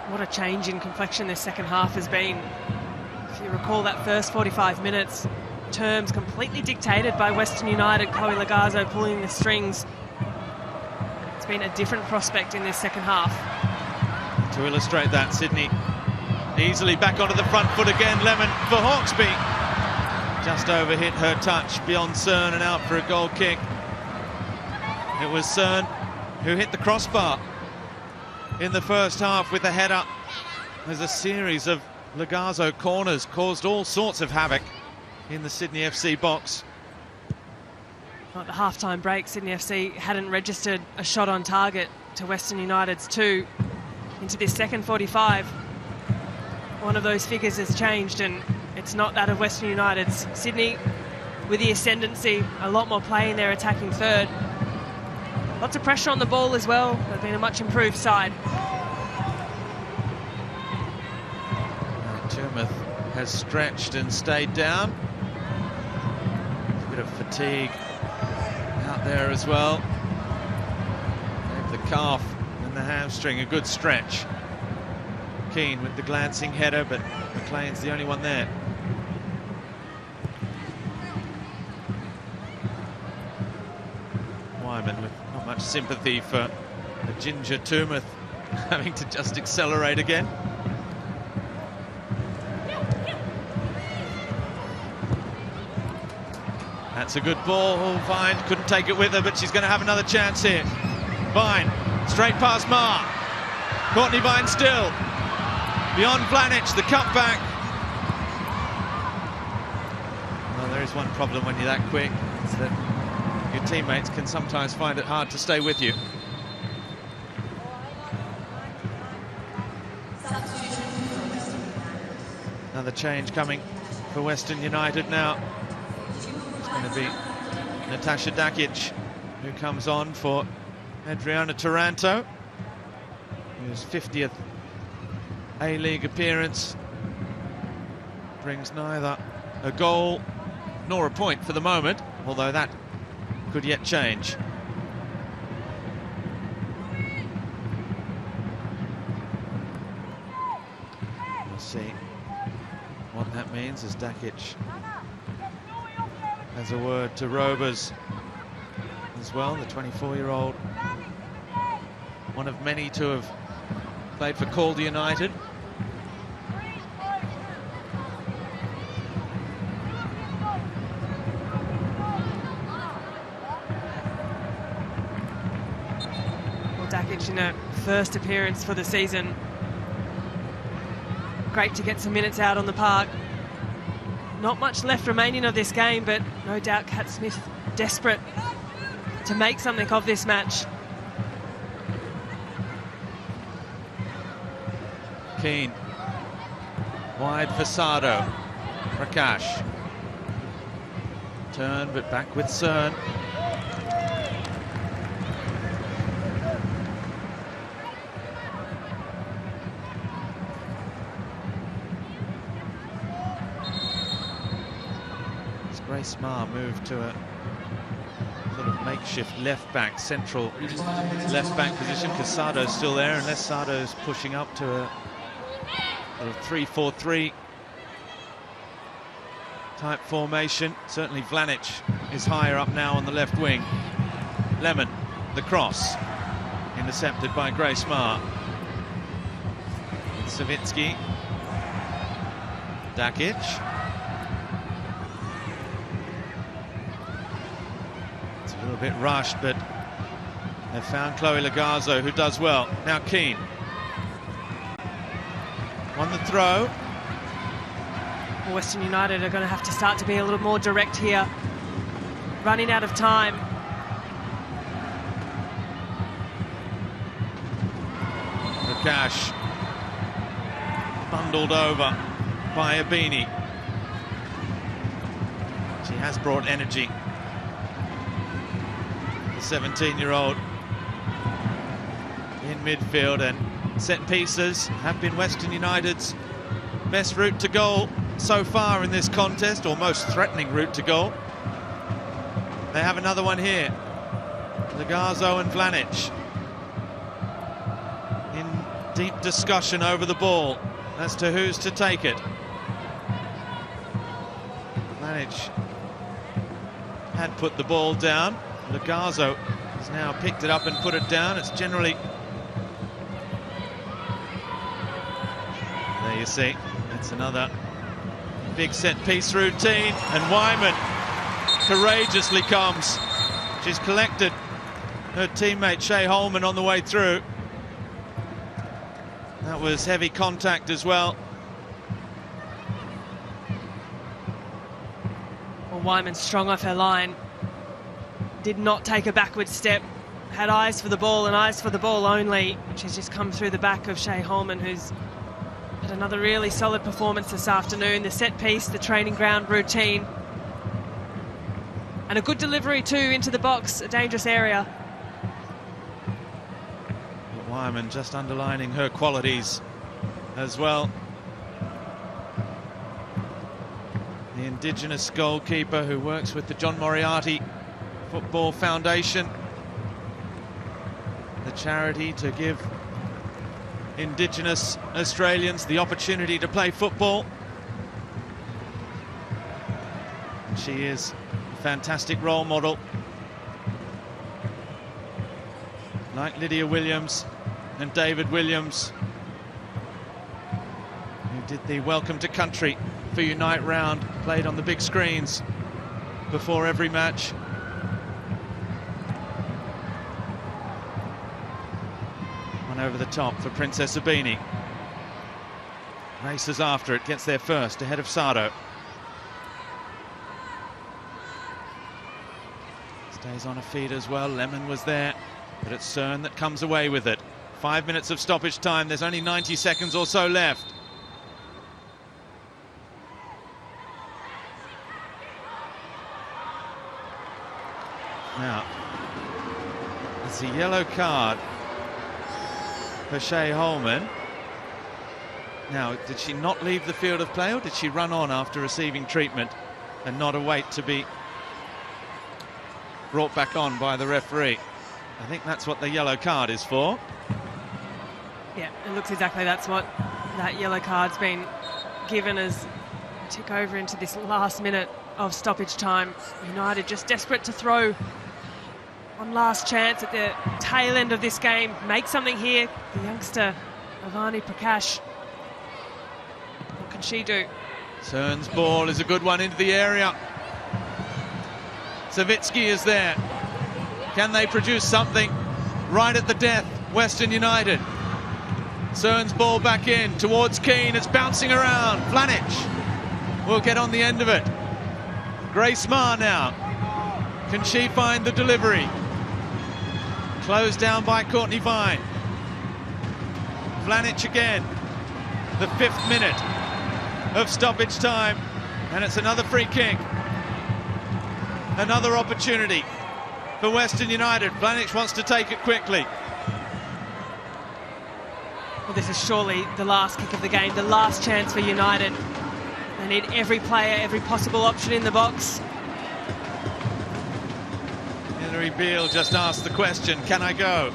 What a change in complexion this second half has been. If you recall that first 45 minutes, terms completely dictated by Western United, Chloe Lagazzo pulling the strings. It's been a different prospect in this second half. To illustrate that, Sydney easily back onto the front foot again. Lemon for Hawkesby. Just overhit her touch beyond Cern and out for a goal kick. It was Cern who hit the crossbar in the first half with a header. There's a series of Lagazzo corners caused all sorts of havoc in the Sydney FC box. At the half-time break, Sydney FC hadn't registered a shot on target to Western United's 2. Into this second 45, one of those figures has changed, and it's not that of Western United's. Sydney, with the ascendancy, a lot more play in their attacking third. Lots of pressure on the ball as well. They've been a much improved side. Tumeth has stretched and stayed down. A bit of fatigue out there as well. Gave the calf and the hamstring a good stretch. Keane with the glancing header, but McLean's the only one there. Wyman with not much sympathy for the ginger Tumeth having to just accelerate again. That's a good ball. Oh, Vine couldn't take it with her, but she's going to have another chance here. Vine, straight past Ma. Courtney Vine still. Beyond Vlanic, the cutback. Well, there is one problem when you're that quick. It's that Your teammates can sometimes find it hard to stay with you. Another change coming for Western United now. It's going to be Natasha Dakic, who comes on for Adriana Taranto, whose 50th A-League appearance brings neither a goal nor a point for the moment, although that could yet change. We'll see what that means as Dakic has a word to Robers as well, the 24-year-old, one of many to have played for Calder United. Well, Dakic in her first appearance for the season. Great to get some minutes out on the park. Not much left remaining of this game, but no doubt Kat Smith desperate to make something of this match. Keane, wide for Sado. Prakash. Turn, but back with Cern. Grace Maher moved to a sort of makeshift left-back, central left-back position, because Sado's still there, unless Sado's pushing up to a sort of 3-4-3 type formation. Certainly Vlanic is higher up now on the left wing. Lemon, the cross, intercepted by Grace Maher. Savitsky. Dakic. A little bit rushed, but they've found Chloe Lagazo, who does well. Now Keane. On the throw. Western United are going to have to start to be a little more direct here. Running out of time. Prakash. Bundled over by Abini. She has brought energy. 17-year-old in midfield, and set pieces have been Western United's best route to goal so far in this contest, or most threatening route to goal. They have another one here. Lagazo and Vlanic in deep discussion over the ball as to who's to take it. Vlanic had put the ball down. Lagazo has now picked it up and put it down. It's generally... There you see, it's another big set-piece routine, and Wyman courageously comes. She's collected her teammate Shea Holman on the way through. That was heavy contact as well. Well, Wyman strong off her line. Did not take a backward step. Had eyes for the ball and eyes for the ball only. She's just come through the back of Shea Holman, who's had another really solid performance this afternoon. The set piece, the training ground routine. And a good delivery too into the box, a dangerous area. Wyman just underlining her qualities as well. The Indigenous goalkeeper who works with the John Moriarty Football Foundation, the charity to give Indigenous Australians the opportunity to play football. And she is a fantastic role model, like Lydia Williams and David Williams, who did the Welcome to Country for Unite round, played on the big screens before every match. One over the top for Princess Abini. Races after it, gets there first, ahead of Sado. Stays on her feet as well. Lemon was there, but it's Cern that comes away with it. 5 minutes of stoppage time. There's only 90 seconds or so left. Now, it's a yellow card for Shea Holman. Now, did she not leave the field of play, or did she run on after receiving treatment and not await to be brought back on by the referee? I think that's what the yellow card is for. Yeah, it looks exactly that's what that yellow card's been given as we tick over into this last minute of stoppage time. United just desperate to throw one last chance at the tail end of this game. Make something here. The youngster, Avani Prakash. What can she do? Cern's ball is a good one into the area. Savitsky is there. Can they produce something right at the death? Western United. Cern's ball back in towards Keane. It's bouncing around. Flanich will get on the end of it. Grace Maher now. Can she find the delivery? Closed down by Courtney Vine. Flanich again. The 5th minute of stoppage time. And it's another free kick. Another opportunity for Western United. Flanich wants to take it quickly. Well, this is surely the last kick of the game, the last chance for United. They need every player, every possible option in the box. Hilary Beale just asked the question, can I go?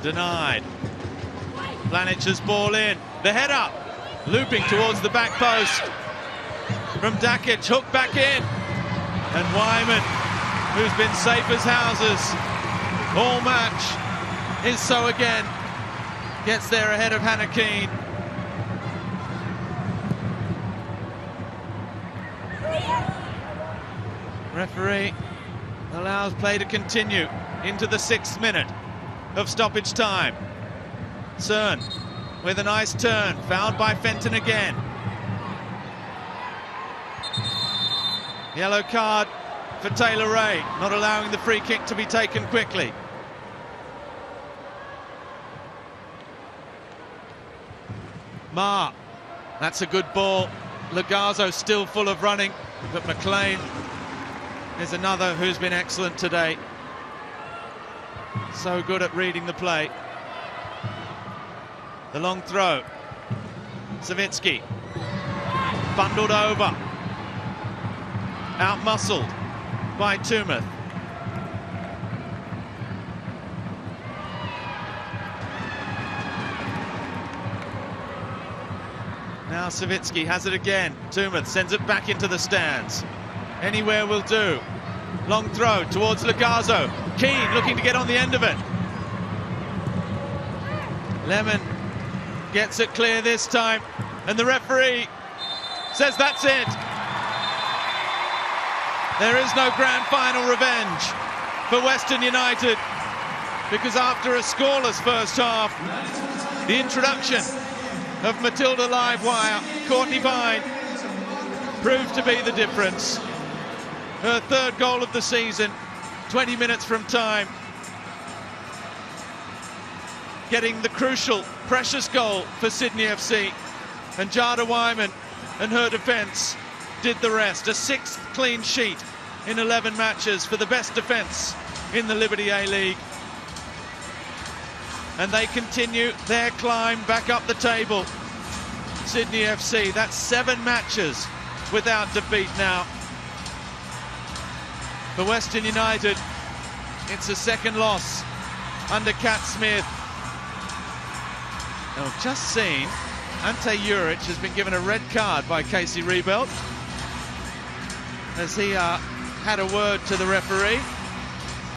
Denied. Flanich's ball in. The head up. Looping towards the back post. From Dakic, hooked back in. And Wyman, who's been safe as houses all match, is so again. Gets there ahead of Hannah Keane. Referee allows play to continue into the 6th minute of stoppage time. Cern with a nice turn, fouled by Fenton again. Yellow card for Taylor Ray, not allowing the free kick to be taken quickly. Maher, that's a good ball. Lagazzo still full of running, but McLean is another who's been excellent today. So good at reading the play. The long throw. Savitsky. Bundled over. Out-muscled by Toomuth. Now Savitsky has it again. Toomuth sends it back into the stands. Anywhere will do. Long throw towards Lagazzo. Keane looking to get on the end of it. Lemon gets it clear this time. And the referee says that's it. There is no grand final revenge for Western United, because after a scoreless first half, the introduction of Matilda Livewire, Courtney Vine, proved to be the difference. Her 3rd goal of the season, 20 minutes from time. Getting the crucial, precious goal for Sydney FC. And Jada Wyman and her defence did the rest. A 6th clean sheet in 11 matches for the best defence in the Liberty A-League. And they continue their climb back up the table. Sydney FC, that's 7 matches without defeat now. For Western United, it's a 2nd loss under Kat Smith. I've just seen Ante Juric has been given a red card by Casey Rebelt as he had a word to the referee.